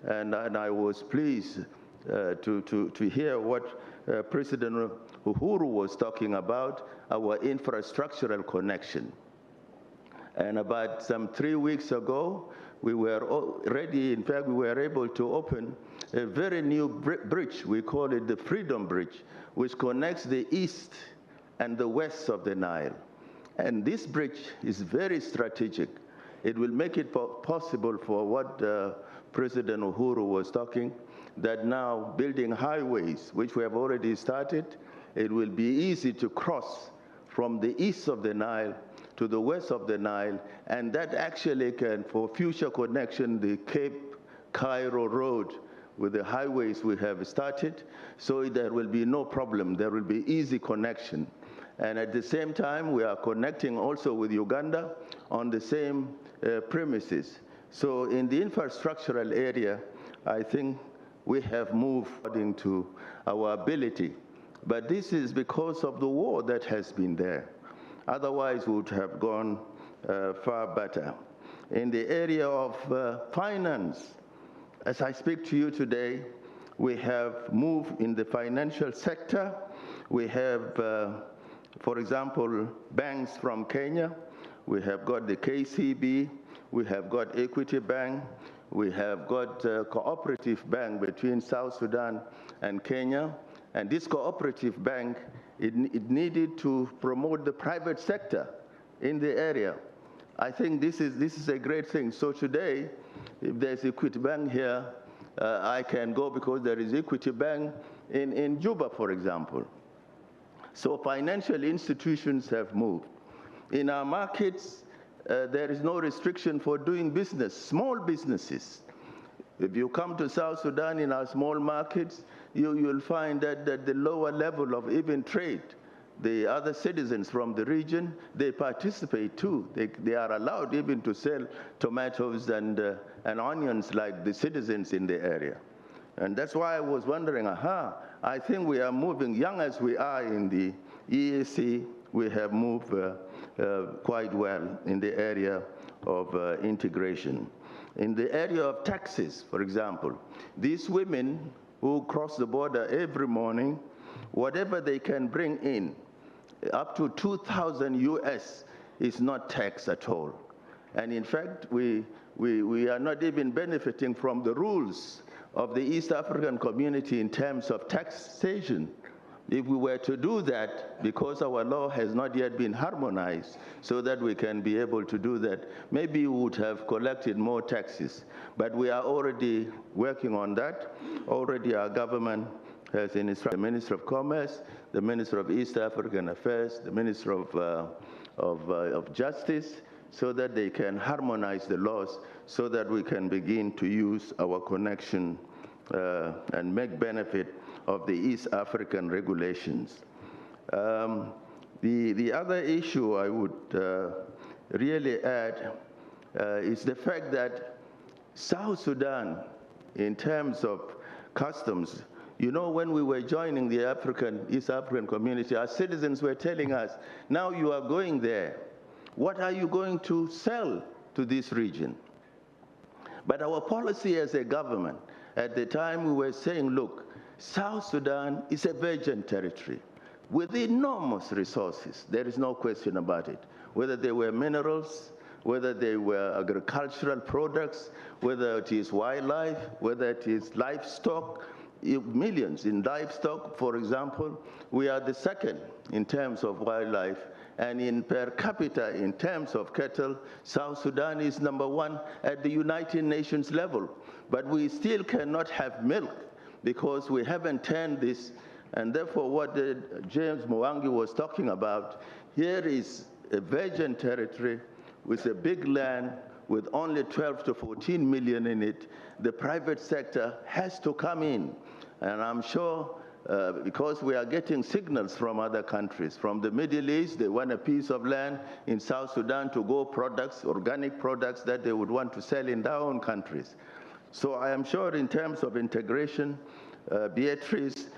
And I was pleased to hear what President Uhuru was talking about, our infrastructural connection. And about some 3 weeks ago, we were ready, in fact, we were able to open a very new bridge. We call it the Freedom Bridge, which connects the east and the west of the Nile. And this bridge is very strategic. It will make it possible for what President Uhuru was talking, that now building highways, which we have already started, it will be easy to cross from the east of the Nile to the west of the Nile, and that actually can, for future connection, the Cape Cairo Road with the highways we have started, so there will be no problem. There will be easy connection. And at the same time, we are connecting also with Uganda on the same premises. So in the infrastructural area, I think we have moved according to our ability. But this is because of the war that has been there. Otherwise, we would have gone far better. In the area of finance, as I speak to you today, we have moved in the financial sector. We have, for example, banks from Kenya. We have got the KCB. We have got Equity Bank. We have got a cooperative bank between South Sudan and Kenya. And this cooperative bank, it needed to promote the private sector in the area. I think this is a great thing. So today, if there's Equity Bank here, I can go because there is Equity Bank in Juba, for example. So financial institutions have moved. In our markets, there is no restriction for doing business, small businesses. If you come to South Sudan in our small markets, you'll find that at the lower level of even trade, the other citizens from the region, they participate too. They are allowed even to sell tomatoes and onions like the citizens in the area. And that's why I was wondering, I think we are moving, young as we are in the EAC, we have moved quite well in the area of integration. In the area of taxes, for example, these women who cross the border every morning, whatever they can bring in, up to 2,000 US is not taxed at all. And in fact, we are not even benefiting from the rules of the East African community in terms of taxation. If we were to do that, because our law has not yet been harmonized so that we can be able to do that, maybe we would have collected more taxes. But we are already working on that. Already our government has instructed the Minister of Commerce, the Minister of East African Affairs, the Minister of Justice, so that they can harmonize the laws so that we can begin to use our connection and make benefit of the East African regulations. The other issue I would really add is the fact that South Sudan, in terms of customs, you know, when we were joining the East African community, our citizens were telling us, now you are going there, what are you going to sell to this region? But our policy as a government, at the time we were saying, look, South Sudan is a virgin territory with enormous resources. There is no question about it. Whether they were minerals, whether they were agricultural products, whether it is wildlife, whether it is livestock, millions in livestock, for example. We are the second in terms of wildlife, and in per capita, in terms of cattle, South Sudan is #1 at the United Nations level. But we still cannot have milk because we haven't turned this, and therefore what James Mwangi was talking about, here is a virgin territory with a big land with only 12 to 14 million in it. The private sector has to come in. And I'm sure because we are getting signals from other countries, from the Middle East, they want a piece of land in South Sudan to grow products, organic products that they would want to sell in their own countries. So I am sure in terms of integration, Beatrice,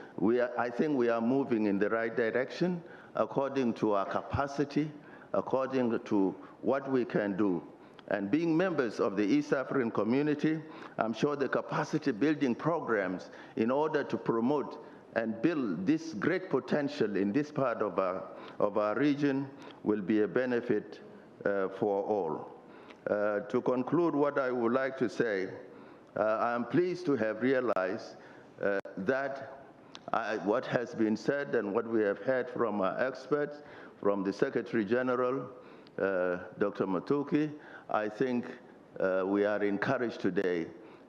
I think we are moving in the right direction according to our capacity, according to what we can do. And being members of the East African community, I'm sure the capacity building programs in order to promote and build this great potential in this part of our region will be a benefit for all. To conclude, what I would like to say, I'm pleased to have realized that what has been said and what we have heard from our experts, from the Secretary General, Dr. Matuki, I think we are encouraged today.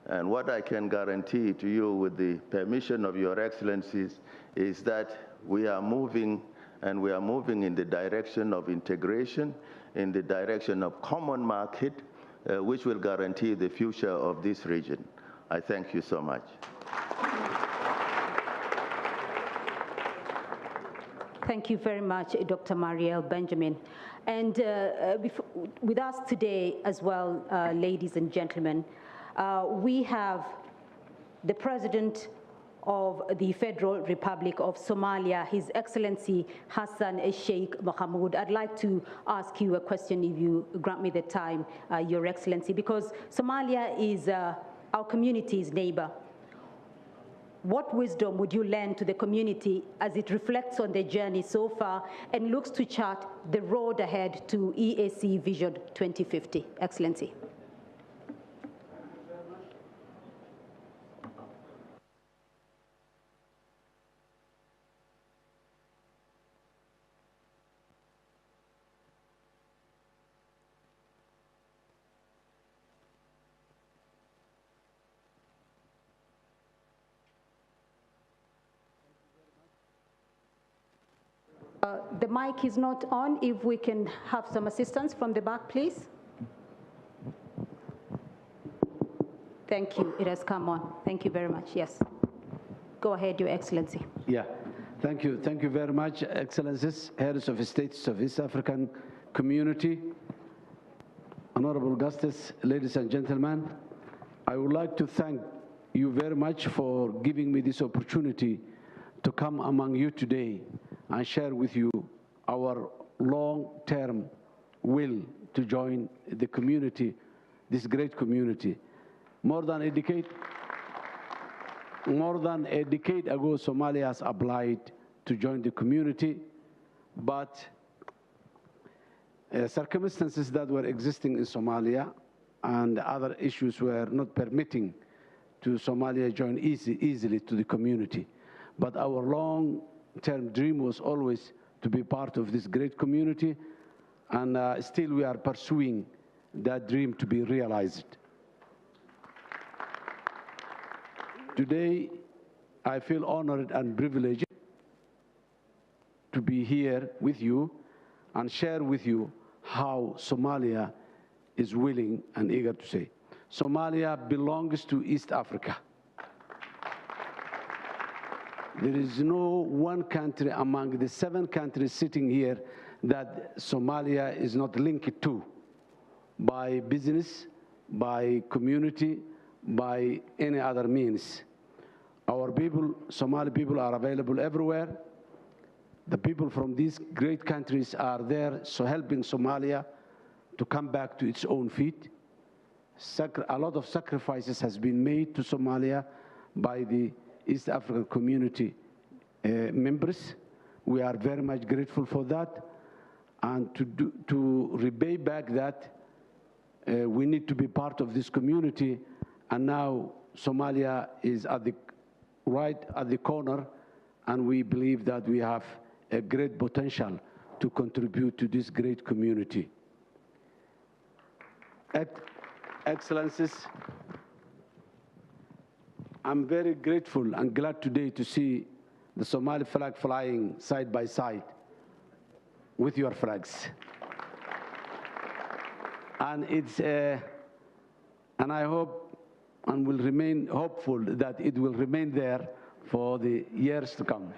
And what I can guarantee to you with the permission of your excellencies is that we are moving, and we are moving in the direction of integration, in the direction of common market, which will guarantee the future of this region. I thank you so much. Thank you very much, Dr. Mariel Benjamin. And with us today as well, ladies and gentlemen, we have the President of the Federal Republic of Somalia, His Excellency Hassan Sheikh Mohamud. I'd like to ask you a question, if you grant me the time, Your Excellency, because Somalia is our community's neighbor. What wisdom would you lend to the community as it reflects on their journey so far and looks to chart the road ahead to EAC Vision 2050? Excellency. The mic is not on. If we can have some assistance from the back, please. Thank you. It has come on. Thank you very much. Yes. Go ahead, Your Excellency. Yeah. Thank you. Thank you very much, Excellencies, heads of states of East African community, honorable guests, ladies and gentlemen. I would like to thank you very much for giving me this opportunity to come among you today and share with you our long-term will to join the community, this great community. More than a decade ago, Somalia has applied to join the community, but circumstances that were existing in Somalia and other issues were not permitting to Somalia join easily to the community. But our long-term dream was always to be part of this great community, and still we are pursuing that dream to be realized. Today, I feel honored and privileged to be here with you and share with you how Somalia is willing and eager to say. Somalia belongs to East Africa. There is no one country among the 7 countries sitting here that Somalia is not linked to by business, by community, by any other means. Our people, Somali people, are available everywhere. The people from these great countries are there, so helping Somalia to come back to its own feet. a lot of sacrifices has been made to Somalia by the East African community members. We are very much grateful for that. And to repay back that, we need to be part of this community. And now Somalia is right at the corner, and we believe that we have a great potential to contribute to this great community. Excellencies, I'm very grateful and glad today to see the Somali flag flying side by side with your flags. And and I hope and will remain hopeful that it will remain there for the years to come.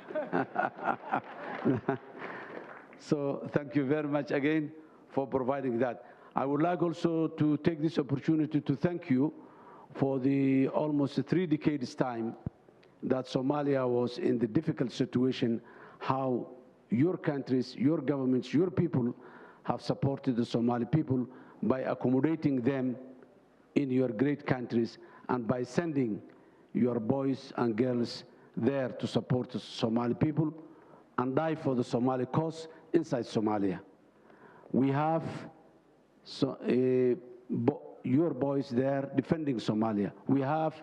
So thank you very much again for providing that. I would like also to take this opportunity to thank you for the almost 3 decades time that Somalia was in the difficult situation, how your countries, your governments, your people have supported the Somali people by accommodating them in your great countries and by sending your boys and girls there to support the Somali people and die for the Somali cause inside Somalia. We have your boys there defending Somalia. We have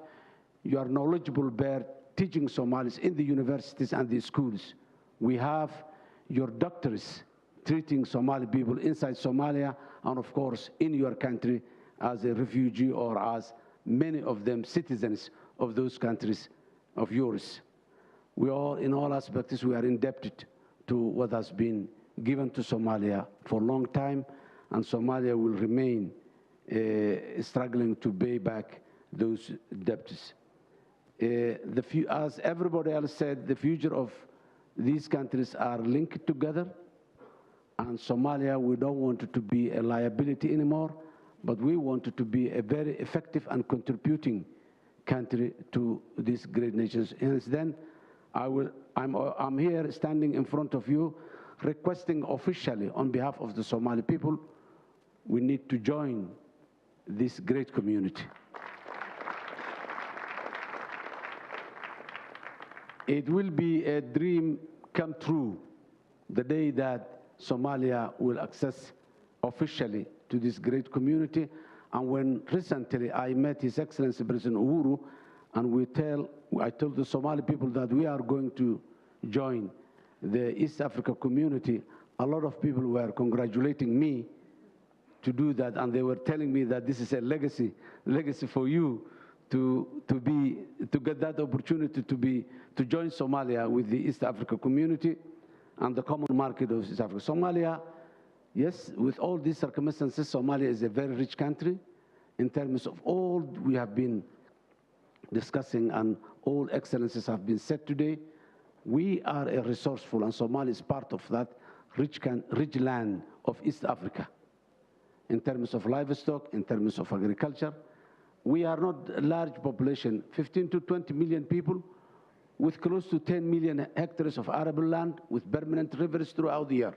your knowledgeable there teaching Somalis in the universities and the schools. We have your doctors treating Somali people inside Somalia and of course in your country as a refugee or as many of them citizens of those countries of yours. We all, in all aspects, we are indebted to what has been given to Somalia for a long time, and Somalia will remain struggling to pay back those debts. As everybody else said, the future of these countries are linked together, and Somalia, we don't want it to be a liability anymore, but we want it to be a very effective and contributing country to these great nations. Hence then, I'm here standing in front of you requesting officially on behalf of the Somali people, we need to join this great community. It will be a dream come true the day that Somalia will access officially to this great community. And when recently I met His Excellency President Uhuru, and I told the Somali people that we are going to join the East Africa community, a lot of people were congratulating me to do that, and they were telling me that this is a legacy for you to get that opportunity to join Somalia with the East Africa community and the common market of East Africa. Somalia, yes, with all these circumstances, Somalia is a very rich country in terms of all we have been discussing and all excellences have been said today. We are a resourceful, and Somalia is part of that rich land of East Africa. In terms of livestock, in terms of agriculture, we are not a large population, 15 to 20 million people with close to 10 million hectares of arable land with permanent rivers throughout the year.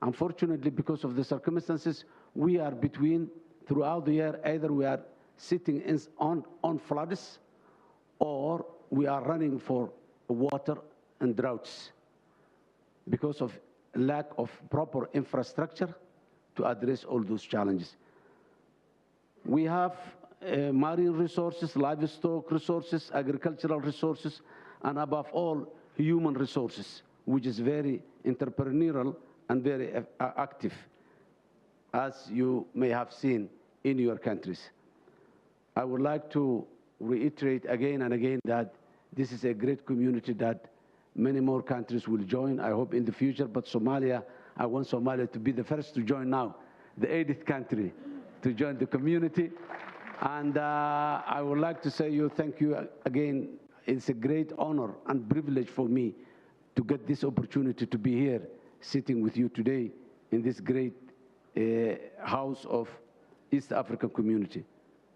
Unfortunately, because of the circumstances, we are between, throughout the year, either we are sitting on floods or we are running for water and droughts because of lack of proper infrastructure to address all those challenges. We have marine resources, livestock resources, agricultural resources, and above all, human resources, which is very entrepreneurial and very active, as you may have seen in your countries. I would like to reiterate again and again that this is a great community that many more countries will join, I hope, in the future. But Somalia, I want Somalia to be the first to join now, the 80th country to join the community. And I would like to say thank you again. It's a great honor and privilege for me to get this opportunity to be here, sitting with you today in this great house of East African community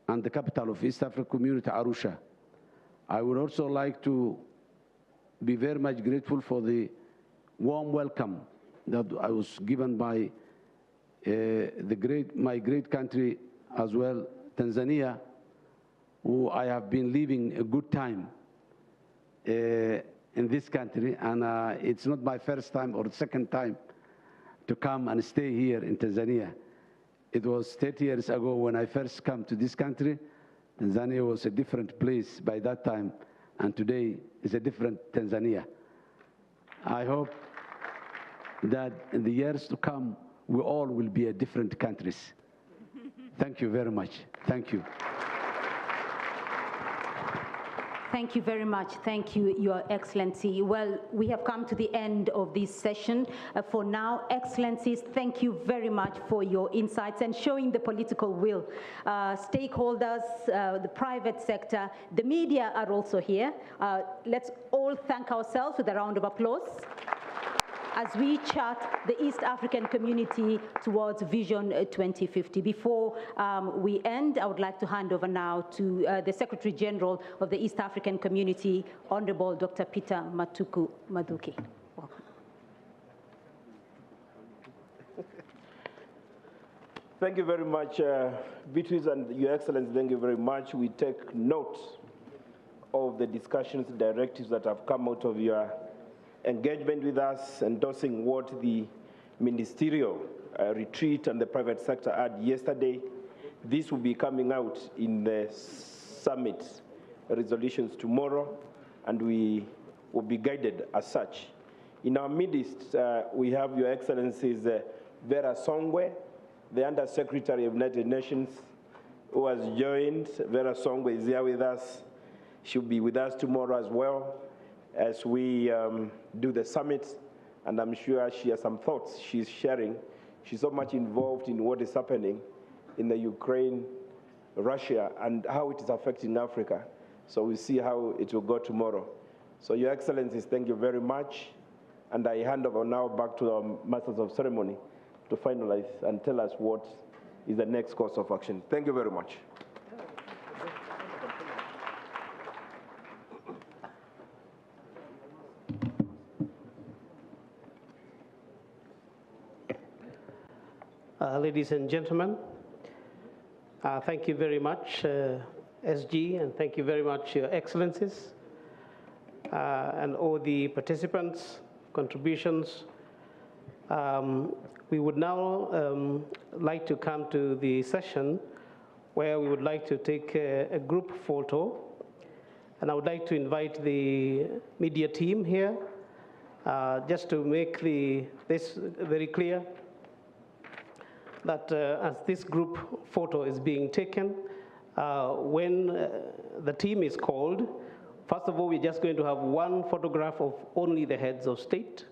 and the capital of East African community, Arusha. I would also like to be very much grateful for the warm welcome that I was given by my great country as well, Tanzania, who I have been living a good time in this country, and it's not my first time or second time to come and stay here in Tanzania. It was 30 years ago when I first came to this country. Tanzania was a different place by that time, and today is a different Tanzania. I hope that in the years to come, we all will be a different countries. Thank you very much. Thank you. Thank you very much. Thank you, Your Excellency. Well, we have come to the end of this session. For now, Excellencies, thank you very much for your insights and showing the political will. Stakeholders, the private sector, the media are also here. Let's all thank ourselves with a round of applause as we chart the East African community towards Vision 2050. Before we end, I would like to hand over now to the Secretary General of the East African Community, Honorable Dr. Peter Matuku Maduki. Welcome. Thank you very much, Beatrice and Your Excellency, thank you very much. We take note of the discussions, directives that have come out of your engagement with us, endorsing what the ministerial retreat and the private sector had yesterday. This will be coming out in the summit resolutions tomorrow, and we will be guided as such. In our midst, we have Your Excellencies Vera Songwe, the Under-Secretary of United Nations, who has joined. Vera Songwe is here with us. She'll be with us tomorrow as well as we do the summit, and I'm sure she has some thoughts she's sharing. She's so much involved in what is happening in the Ukraine, Russia, and how it is affecting Africa. So we'll see how it will go tomorrow. So Your Excellencies, thank you very much. And I hand over now back to our Masters of Ceremony to finalize and tell us what is the next course of action. Thank you very much. Ladies and gentlemen, thank you very much, SG, and thank you very much, Your Excellencies, and all the participants, contributions. We would now like to come to the session where we would like to take a group photo, and I would like to invite the media team here just to make this very clear, that as this group photo is being taken, when the team is called, first of all, we're just going to have one photograph of only the heads of state.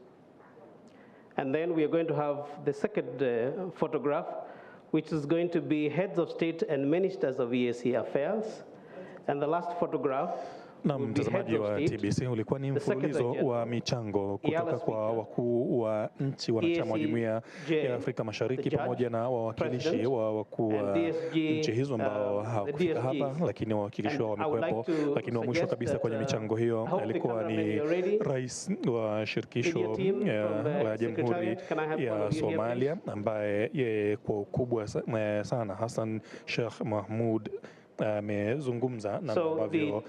And then we are going to have the second photograph, which is going to be heads of state and ministers of EAC affairs. And the last photograph, na mtazamaji wa TBC, ulikuwa ni mfululizo wa michango kutoka kwa wakuu wa nchi wanachama wa Jumuiya ya Afrika Mashariki pamoja na wawakilishi wa wakuu wa nchi hizo ambao hawakufika hapa, lakini wawakilishi wao wamekuwepo. Lakini wa mwisho kabisa kwenye michango hiyo alikuwa ni Rais wa Shirikisho la Jamhuri ya Somalia, ambaye yeye kwa ukubwa sana, Hassan Sheikh Mahmoud, amezungumza na ambavyo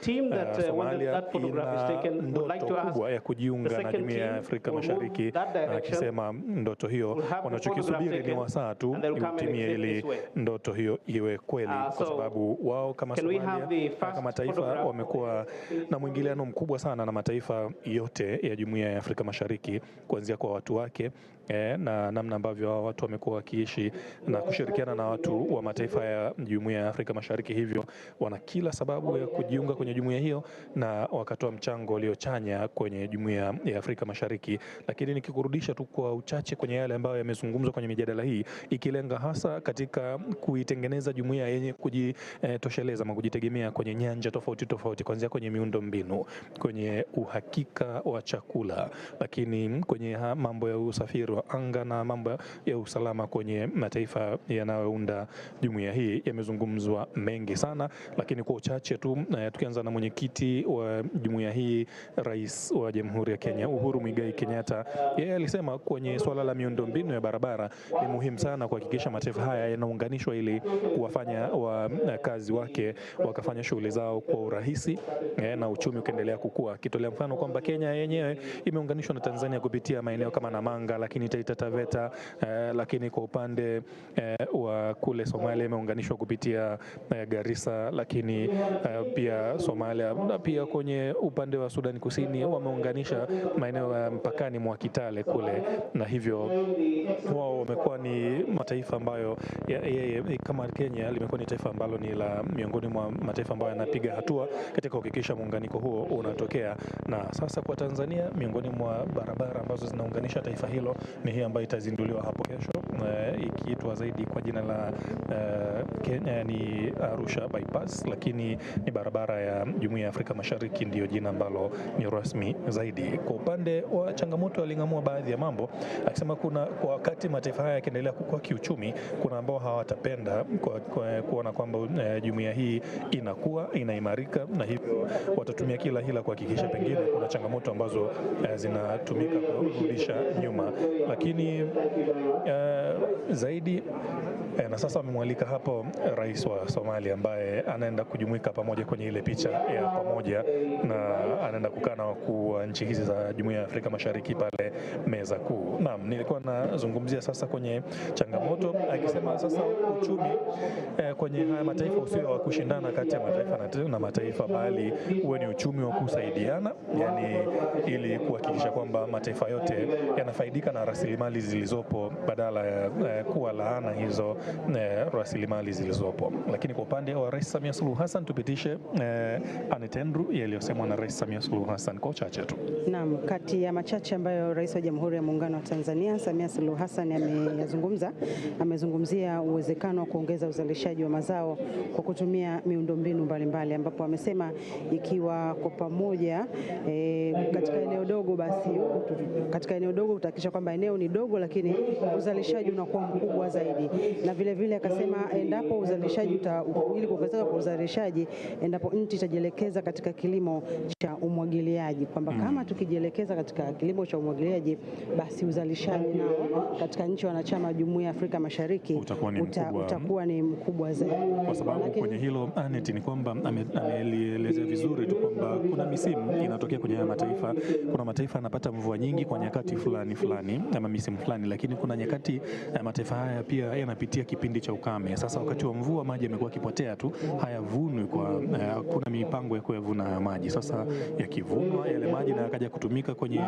Somalia ina ndoto kubwa ya kujiunga na Jumuiya ya Afrika Mashariki, na akisema ndoto hiyo wanachokisubiri ni wasaa tu utimie ili ndoto hiyo iwe kweli, kwa sababu wao kama Somalia kama taifa wamekuwa na mwingiliano mkubwa sana na mataifa yote ya Jumuiya ya Afrika Mashariki, kuanzia kwa watu wake na namna ambavyo watu wamekuwa wakiishi na kushirikiana na watu wa mataifa ya Jumuiya ya Afrika Mashariki. Hivyo wana kila sababu ya kujiunga kwenye jumuiya hiyo na wakatoa mchango uliochanya kwenye Jumuiya ya Afrika Mashariki. Lakini nikikurudisha tu kwa uchache kwenye yale ambayo yamezungumzwa kwenye mijadala hii, ikilenga hasa katika kuitengeneza jumuiya yenye kujitosheleza ama kujitegemea kwenye nyanja tofauti tofauti, kuanzia kwenye miundo mbinu, kwenye uhakika wa chakula, lakini kwenye mambo ya usafiri wa anga na mambo ya usalama kwenye mataifa yanayounda jumuiya hii yamezungumzwa mengi sana, lakini kwa uchache tu tukianza na mwenyekiti wa jumuiya hii, Rais wa Jamhuri ya Kenya Uhuru Muigai Kenyatta, yeye alisema kwenye swala la miundombinu ya barabara ni muhimu sana kuhakikisha mataifa haya yanaunganishwa ili kuwafanya wakazi wake wakafanya shughuli zao kwa urahisi na uchumi ukaendelea kukua. Kitolea mfano kwamba Kenya yenyewe imeunganishwa na Tanzania kupitia maeneo kama Namanga, lakini Taita Taveta, lakini kwa upande wa kule Somalia imeunganishwa kupitia Garissa, lakini pia Somalia, pia kwenye upande wa Sudan Kusini wameunganisha maeneo ya mpakani mwa Kitale kule, na hivyo wao wamekuwa ni mataifa ambayo kama Kenya limekuwa ni taifa ambalo ni la miongoni mwa mataifa ambayo yanapiga hatua katika kuhakikisha muunganiko huo unatokea. Na sasa kwa Tanzania, miongoni mwa barabara ambazo zinaunganisha taifa hilo ni hii ambayo itazinduliwa hapo kesho, ikiitwa zaidi kwa jina la Kenya ni Arusha bypass, lakini ni barabara ya Jumuiya ya Afrika Mashariki ndio jina ambalo ni rasmi zaidi. Kwa upande wa changamoto aling'amua baadhi ya mambo, akisema kwa wakati mataifa haya yakiendelea kukua kiuchumi, kuna ambao hawatapenda kuona kwamba jumuiya hii inaimarika, na hivyo watatumia kila hila kuhakikisha pengine kuna changamoto ambazo zinatumika kurudisha nyuma. Lakini zaidi na sasa wamemwalika hapo Rais wa Somalia ambaye anaenda kujumuika pamoja kwenye ile picha ya pamoja, na anaenda kukaa na wakuu wa nchi hizi za Jumuiya ya Afrika Mashariki pale meza kuu. Naam, nilikuwa nazungumzia sasa kwenye changamoto, akisema sasa uchumi kwenye haya mataifa usio wa kushindana kati ya mataifa na mataifa, bali uwe ni uchumi wa kusaidiana, yani ili kuhakikisha kwamba mataifa yote yanafaidika na rasilimali zilizopo badala ya kuwa laana hizo rasilimali zilizopo. Lakini kwa upande wa Rais Samia Suluhu Hassan, tupitishe anetendru yaliyosemwa na Rais Samia Suluhu Hassan kwa uchache tu. Naam, kati ya machache ambayo Rais wa Jamhuri ya Muungano wa Tanzania Samia Suluhu Hassan amezungumzia uwezekano wa kuongeza uzalishaji wa mazao kwa kutumia miundombinu mbalimbali, ambapo amesema ikiwa kwa pamoja katika eneo dogo, basi katika eneo dogo utahakikisha kwamba eneo ni dogo lakini uzalishaji unakuwa mkubwa zaidi. Na vile vile akasema endapo uzalishaji ili kuongezeka kwa uzalishaji, endapo nchi itajielekeza katika kilimo cha umwagiliaji, kwamba kama tukijielekeza katika kilimo cha umwagiliaji, basi uzalishaji nao katika nchi wanachama Jumuiya ya Afrika Mashariki utakuwa ni mkubwa zaidi. Kwa sababu kwenye hilo Anet ni kwamba ameelezea vizuri tu kwamba kuna misimu inatokea kwenye mataifa. Kuna mataifa yanapata mvua nyingi kwa nyakati fulani ama misimu fulani, lakini kuna nyakati mataifa haya pia yanapitia kipindi cha ukame. Sasa wakati wa mvua maji yamekuwa kipotea tu, hayavunwi kuna mipango ya kuyavuna maji. Sasa yakivunwa yale maji na yakaja kutumika kwenye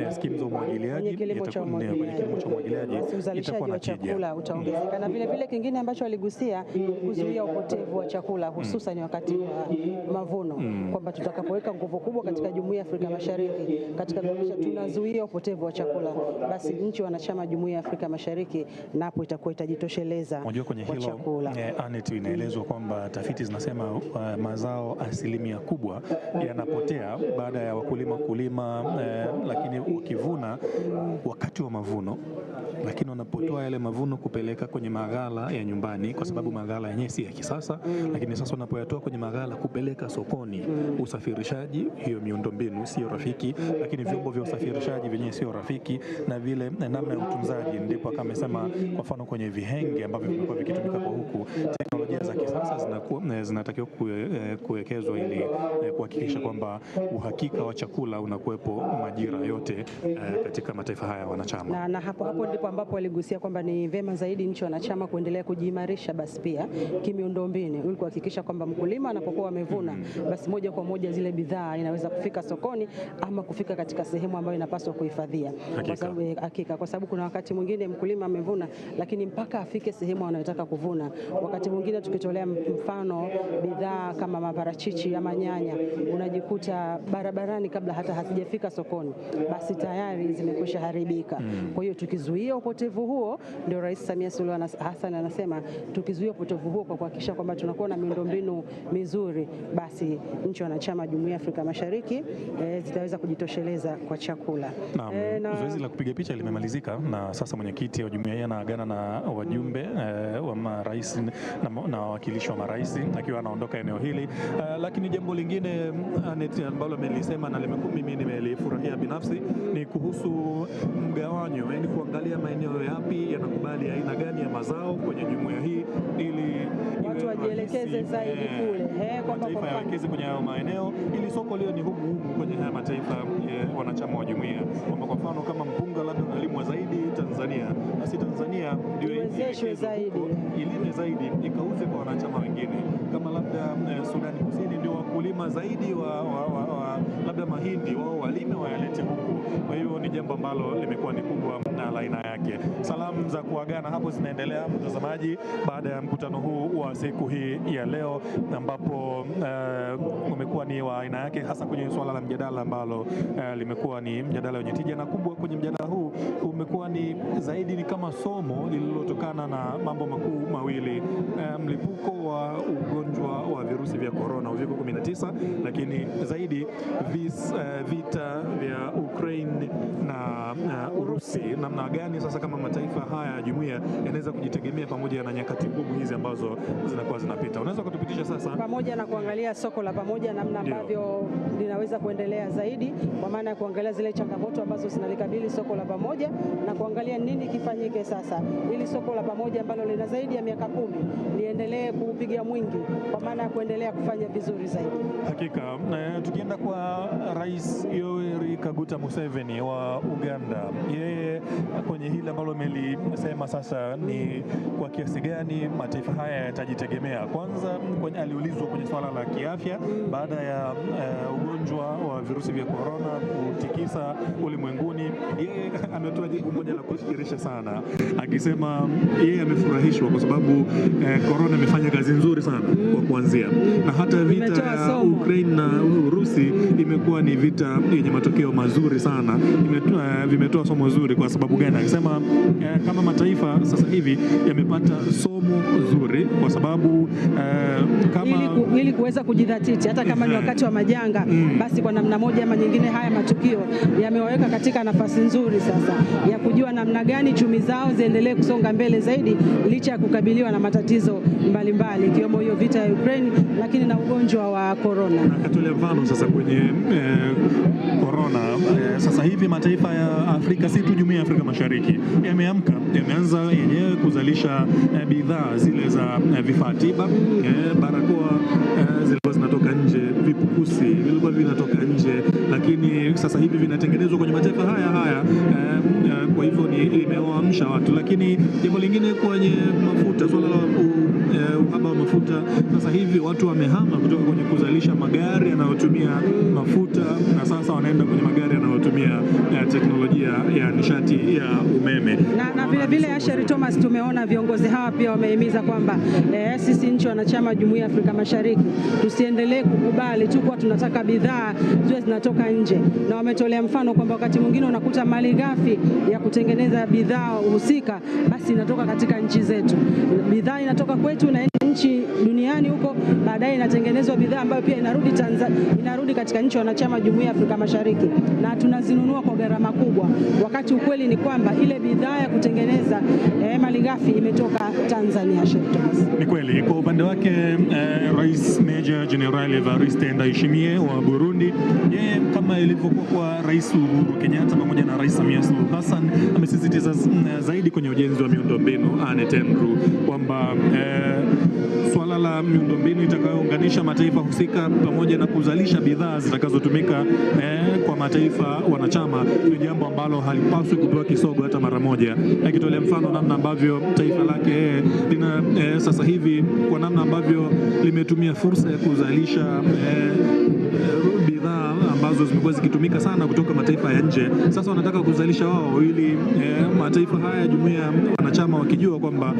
skimu za umwagiliaji, kwenye kilimo cha umwagiliaji, uzalishaji wa chakula utaongezeka. Na vile vile kingine ambacho aligusia kuzuia upotevu wa chakula, hususan wakati wa mavuno, kwamba tutakapoweka nguvu kubwa katika Jumuiya ya Afrika Mashariki katika kuhakikisha tunazuia upotevu wa chakula, basi nchi wanachama Jumuiya ya Afrika Mashariki napo itakuwa itajitosheleza kwenye hilo. Anet, inaelezwa kwamba tafiti zinasema mazao kubwa yanapotea baada ya wakulima kulima, lakini wakivuna wakati wa mavuno, lakini wanapotoa yale mavuno kupeleka kwenye maghala ya nyumbani, kwa sababu maghala yenyewe si ya kisasa, lakini sasa wanapoyatoa kwenye maghala kupeleka sokoni, usafirishaji, hiyo miundombinu sio rafiki, lakini vyombo vya usafirishaji vyenyewe sio rafiki, na vile namna ya utunzaji, ndipo akamesema kwa mfano kwenye vihenge ambavyo vimekuwa vikitumika kwa huku, teknolojia za kisasa zinatakiwa kuwekezwa ili kuhakikisha kwamba uhakika wa chakula unakuwepo majira yote katika mataifa haya wanachama. Na hapo ndipo ambapo waligusia kwamba ni vema zaidi nchi wanachama kuendelea kujiimarisha basi pia kimiundombinu, ili kuhakikisha kwamba mkulima anapokuwa amevuna, basi moja kwa moja zile bidhaa inaweza kufika sokoni ama kufika katika sehemu ambayo inapaswa kuhifadhia. Kwa sababu kuna wakati mwingine mkulima amevuna, lakini mpaka afike sehemu anayotaka kuvuna, wakati mwingine tukitolea mfano bidhaa kama maparachichi ama nyanya, unajikuta barabarani kabla hata hazijafika sokoni, basi tayari zimekwisha haribika. Kwa hiyo tukizuia upotevu huo, ndio Rais Samia Suluhu Hassan anasema tukizuia upotevu huo kwa kuhakikisha kwamba tunakuwa na miundombinu mizuri, basi nchi wanachama Jumuiya ya Afrika Mashariki zitaweza kujitosheleza kwa chakula. Zoezi la kupiga picha limemalizika na sasa mwenyekiti wa jumuiya anaagana na wajumbe wa marais na wawakilishi wa marais akiwa anaondoka eneo hili. Lakini jambo lingine ambalo amelisema na mimi nimelifurahia binafsi ni kuhusu mgawanyo, yaani kuangalia maeneo yapi yanakubali aina gani ya mazao kwenye jumuiya hii ili watu wajielekeze zaidi kule, kwa mataifa yawekeze kwenye hayo maeneo ili soko leo ni humu kwenye haya mataifa wanachama wa jumuiya, kwamba kwa mfano kama mpunga labda unalimwa zaidi Tanzania, basi Tanzania ndio iwezeshwe zaidi, ilime zaidi, ikauze kwa wanachama wengine. Kama labda Sudani Kusini ndio wakulima zaidi wa labda mahindi, wao walime wayalete huku. Kwa hiyo ni jambo ambalo limekuwa ni kubwa na la aina yake. Salamu za kuagana hapo zinaendelea, mtazamaji, baada ya mkutano huu wa siku hii ya leo, ambapo umekuwa ni wa aina yake, hasa kwenye swala la mjadala ambalo limekuwa ni mjadala wenye tija na kubwa. Kwenye mjadala huu umekuwa ni zaidi ni kama somo lililotokana na mambo makuu mawili: mlipuko wa ugonjwa wa virusi vya corona uviko 19, lakini zaidi vita vya Ukraine na Urusi. Namna gani sasa kama mataifa haya ya jumuiya yanaweza kujitegemea pamoja na nyakati ngumu hizi ambazo zinakuwa zinapita. Unaweza kutupitisha sasa pamoja na kuangalia soko la pamoja, namna ambavyo linaweza kuendelea zaidi, kwa maana ya kuangalia zile changamoto ambazo zinalikabili soko la pamoja na kuangalia nini kifanyike sasa ili soko la pamoja ambalo lina zaidi ya miaka 10 liendelee kupiga mwingi, kwa maana ya kuendelea kufanya vizuri zaidi. Hakika tukienda kwa Rais Yoweri Kaguta Museveni wa Uganda, yeye kwenye hili ambalo melisema sasa ni kwa kiasi gani mataifa haya yatajitegemea. Kwanza aliulizwa kwenye swala la kiafya baada ya ugonjwa wa virusi vya corona kutikisa ulimwenguni. Yeye ametoa jibu moja la kufikirisha sana, akisema yeye amefurahishwa kwa sababu corona imefanya kazi nzuri sana kwa kuanzia, na hata vita ya Ukraine na Urusi imekuwa ni vita yenye matokeo mazuri sana, vimetoa somo zuri. Kwa sababu gani? Akisema kama mataifa sasa hivi yamepata somo zuri kwa sababu ili kuweza kujidhatiti hata kama ni wakati wa majanga, basi kwa namna moja ama nyingine haya matukio yamewaweka katika nafasi nzuri sasa ya kujua namna gani chumi zao ziendelee kusonga mbele zaidi licha ya kukabiliwa na matatizo mbalimbali ikiwemo hiyo vita ya Ukraine, lakini na ugonjwa wa corona. Akatolea mfano sasa kwenye corona, sasa hivi mataifa ya Afrika, si tu Jumuiya ya Afrika Mashariki, yameamka, yameanza yenyewe kuzalisha bidhaa zile za vifaa tiba, barakoa zilikuwa zinatoka nje, vipukusi vilikuwa vinatoka nje, lakini sasa hivi vinatengenezwa kwenye mataifa haya. Kwa hivyo limewaamsha watu. Lakini jambo lingine kwenye mafuta, swala la uhaba wa mafuta, sasa hivi watu wamehama kutoka kwenye kuzalisha magari yanayotumia mafuta na sasa wanaenda kwenye magari yanayotumia teknolojia ya nishati ya umeme. Na vile vile Asheri Thomas, tumeona viongozi hawa pia wamehimiza kwamba sisi nchi wanachama Jumuiya ya Afrika Mashariki tusiendelee kukubali tu kwa tunataka bidhaa ziwe zinatoka nje, na wametolea mfano kwamba wakati mwingine unakuta mali ghafi ya kutengeneza bidhaa husika basi inatoka katika nchi zetu. Bidhaa inatoka kwetu na nchi duniani huko, baadaye inatengenezwa bidhaa ambayo pia inarudi katika nchi wanachama Jumuiya ya Afrika Mashariki na tunazinunua kwa gharama kubwa, wakati ukweli ni kwamba ile bidhaa ya kutengeneza malighafi imetoka Tanzania. Ni kweli. Kwa upande wake Rais Meja Jenerali Evariste Ndayishimiye wa Burundi, yeye kama ilivyokuwa kwa Rais Uhuru Kenyatta pamoja na Rais Samia Suluhu Hassan, amesisitiza zaidi kwenye ujenzi wa miundombinu anetendru, kwamba swala la miundombinu itakayounganisha mataifa husika pamoja na kuzalisha bidhaa zitakazotumika kwa mataifa wanachama ni jambo ambalo halipaswi kupewa kisogo hata mara moja. Akitolea mfano namna ambavyo taifa lake lina sasa hivi, kwa namna ambavyo limetumia fursa ya kuzalisha bidhaa ambazo ambazo zimekuwa zikitumika sana kutoka mataifa ya nje. Sasa wanataka kuzalisha wao ili mataifa haya jumuiya wanachama wakijua kwamba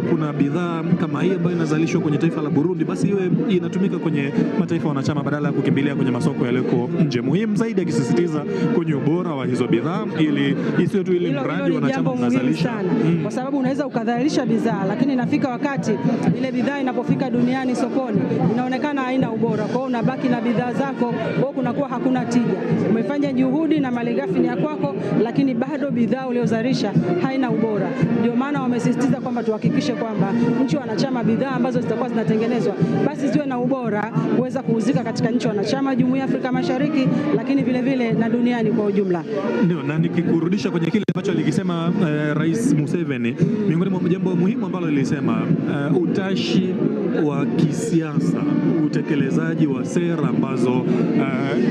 kuna bidhaa kama hii ambayo inazalishwa kwenye taifa la Burundi, basi iwe inatumika kwenye mataifa wanachama badala ya kukimbilia kwenye masoko yaliyoko nje. Muhimu zaidi akisisitiza kwenye ubora wa hizo bidhaa ili isiwe tu ile mradi wanachama unazalisha. Kwa sababu unaweza ukadhalisha bidhaa lakini inafika wakati ile bidhaa inapofika duniani sokoni inaonekana haina ubora. Kwa hiyo unabaki na bidhaa zako, kwa kunakuwa hakuna tija. Umefanya juhudi na malighafi ni ya kwako, lakini bado bidhaa uliyozalisha haina ubora. Ndio maana wamesisitiza kwamba tuhakikishe kwamba nchi wanachama bidhaa ambazo zitakuwa zinatengenezwa basi ziwe na ubora kuweza kuuzika katika nchi wanachama Jumuiya ya Afrika Mashariki, lakini vile vile na duniani kwa ujumla. Ndio, na nikikurudisha kwenye kile ambacho alikisema Rais Museveni, miongoni mwa jambo muhimu ambalo lilisema utashi wa kisiasa, utekelezaji wa sera ambazo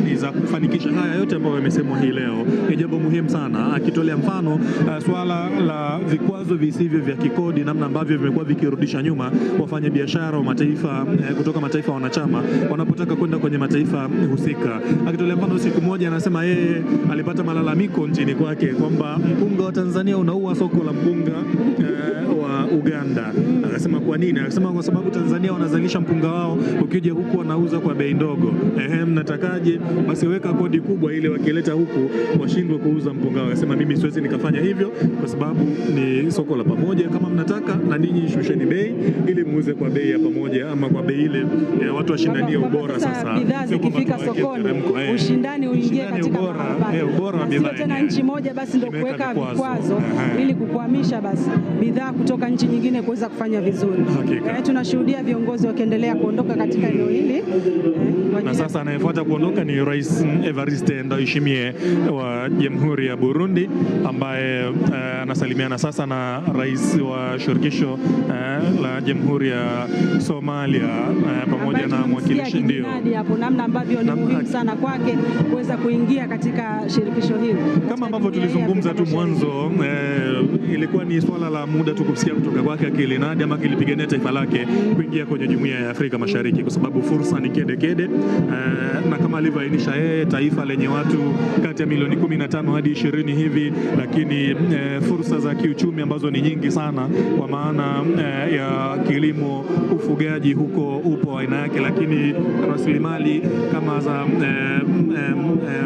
ni za kufanikisha haya yote ambayo yamesemwa hii leo ni jambo muhimu sana, akitolea mfano swala la vikwazo visivyo vya kikodi, namna ambavyo vimekuwa vikirudisha nyuma wafanya biashara wa mataifa kutoka mataifa wanachama wanapotaka kwenda kwenye mataifa husika. Akitolea mfano, siku moja anasema yeye alipata malalamiko nchini kwake kwamba mpunga wa Tanzania unaua soko la mpunga wa Uganda. Akasema kwa nini? Akasema kwa sababu Tanzania wanazalisha mpunga wao, ukija huku wanauza kwa bei ndogo. Mnatakaje? Basi weka kodi kubwa ili wakileta huku washindwe kuuza mpunga wao. Akasema mimi siwezi nikafanya hivyo kwa sababu ni soko la pamoja. Kama mnataka na ninyi shusheni bei ili muuze kwa bei ya pamoja ama kwa bei ile watu washindanie ubora. Sasa bidhaa zikifika sokoni ushindani uingie katika ubora wa bidhaa. Tena nchi moja basi ndio kuweka vikwazo ili kukwamisha basi bidhaa kutoka nchi nyingine kuweza kufanya vizuri. Tunashuhudia viongozi wakiendelea kuondoka katika eneo hili. Na sasa anayefuata kuondoka ni Rais Evariste Ndayishimiye wa Jamhuri ya Burundi, ambaye anasalimiana sasa na Rais wa shirikisho la Jamhuri ya Somalia pamoja na mwakilishi. Ndio hapo namna ambavyo ni muhimu sana kwake kuweza kuingia katika shirikisho hili. Kama ambavyo tulizungumza tu mwanzo, ilikuwa ni swala la muda tu kusikia kutoka kwake akilinadi ama akilipigania taifa lake kuingia kwenye Jumuiya ya Afrika Mashariki, kwa sababu fursa ni kede kede, na kama alivyoainisha yeye, taifa lenye watu kati ya milioni 15 hadi 20 hivi, lakini fursa za kiuchumi ambazo ni nyingi sana, kwa maana ya kilimo, ufugaji huko upo aina yake, lakini rasilimali kama za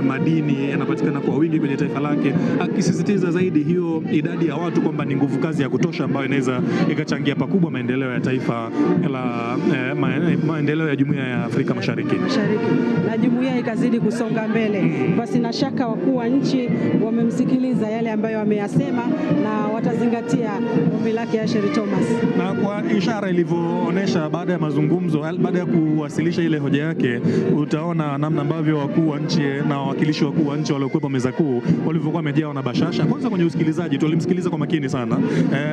madini yanapatikana kwa wingi kwenye taifa lake, akisisitiza zaidi hiyo idadi ya watu kwamba ni nguvu kazi ya kutosha ambayo inaweza ikachangia pakubwa maendeleo ya taifa la maendeleo ya Jumuiya ya Afrika Mashariki na jumuiya ikazidi kusonga mbele. Basi na shaka wakuu wa nchi wamemsikiliza yale ambayo ameyasema na watazingatia ombi lake Ashley Thomas. Na kwa ishara ilivyoonyesha baada ya mazungumzo, baada ya kuwasilisha ile hoja yake, utaona namna ambavyo wakuu wa nchi na wawakilishi wakuu wa nchi waliokuwepo meza kuu walivyokuwa wamejaa na bashasha. Kwanza kwenye usikilizaji tulimsikiliza kwa makini sana,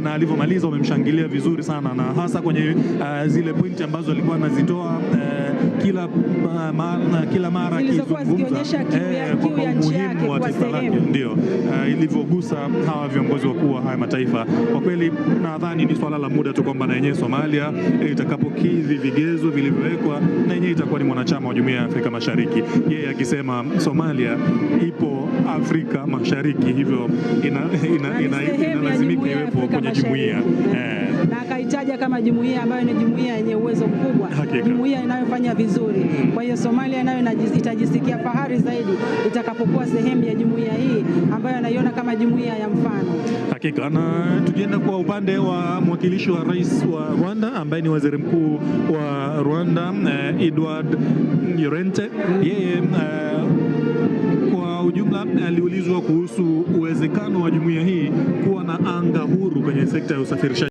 na alivyomaliza wamemshangilia vizuri sana, na hasa kwenye zile pointi ambazo alikuwa anazitoa kila mara akizungumza kwa umuhimu wa taifa lake, ndio ilivyogusa hawa viongozi wakuu wa haya mataifa. Kwa kweli nadhani ni swala la muda tu kwamba na yenyewe Somalia itakapokidhi vigezo vilivyowekwa na yenyewe itakuwa ni mwanachama wa Jumuiya ya Afrika Mashariki. Yeye akisema Somalia ipo Afrika Mashariki, hivyo inalazimika iwepo kwenye jumuiya. Na akaitaja kama jumuiya ambayo ni jumuiya yenye uwezo mkubwa, jumuiya inayofanya vizuri. Kwa hiyo Somalia nayo itajisikia fahari zaidi itakapokuwa sehemu ya jumuiya hii ambayo anaiona kama jumuiya ya mfano. Hakika. Na tukienda kwa upande wa mwakilishi wa rais wa Rwanda ambaye ni waziri mkuu wa Rwanda Edward Ngirente, yeye kwa ujumla aliulizwa kuhusu uwezekano wa jumuiya hii kuwa na anga huru kwenye sekta ya usafirishaji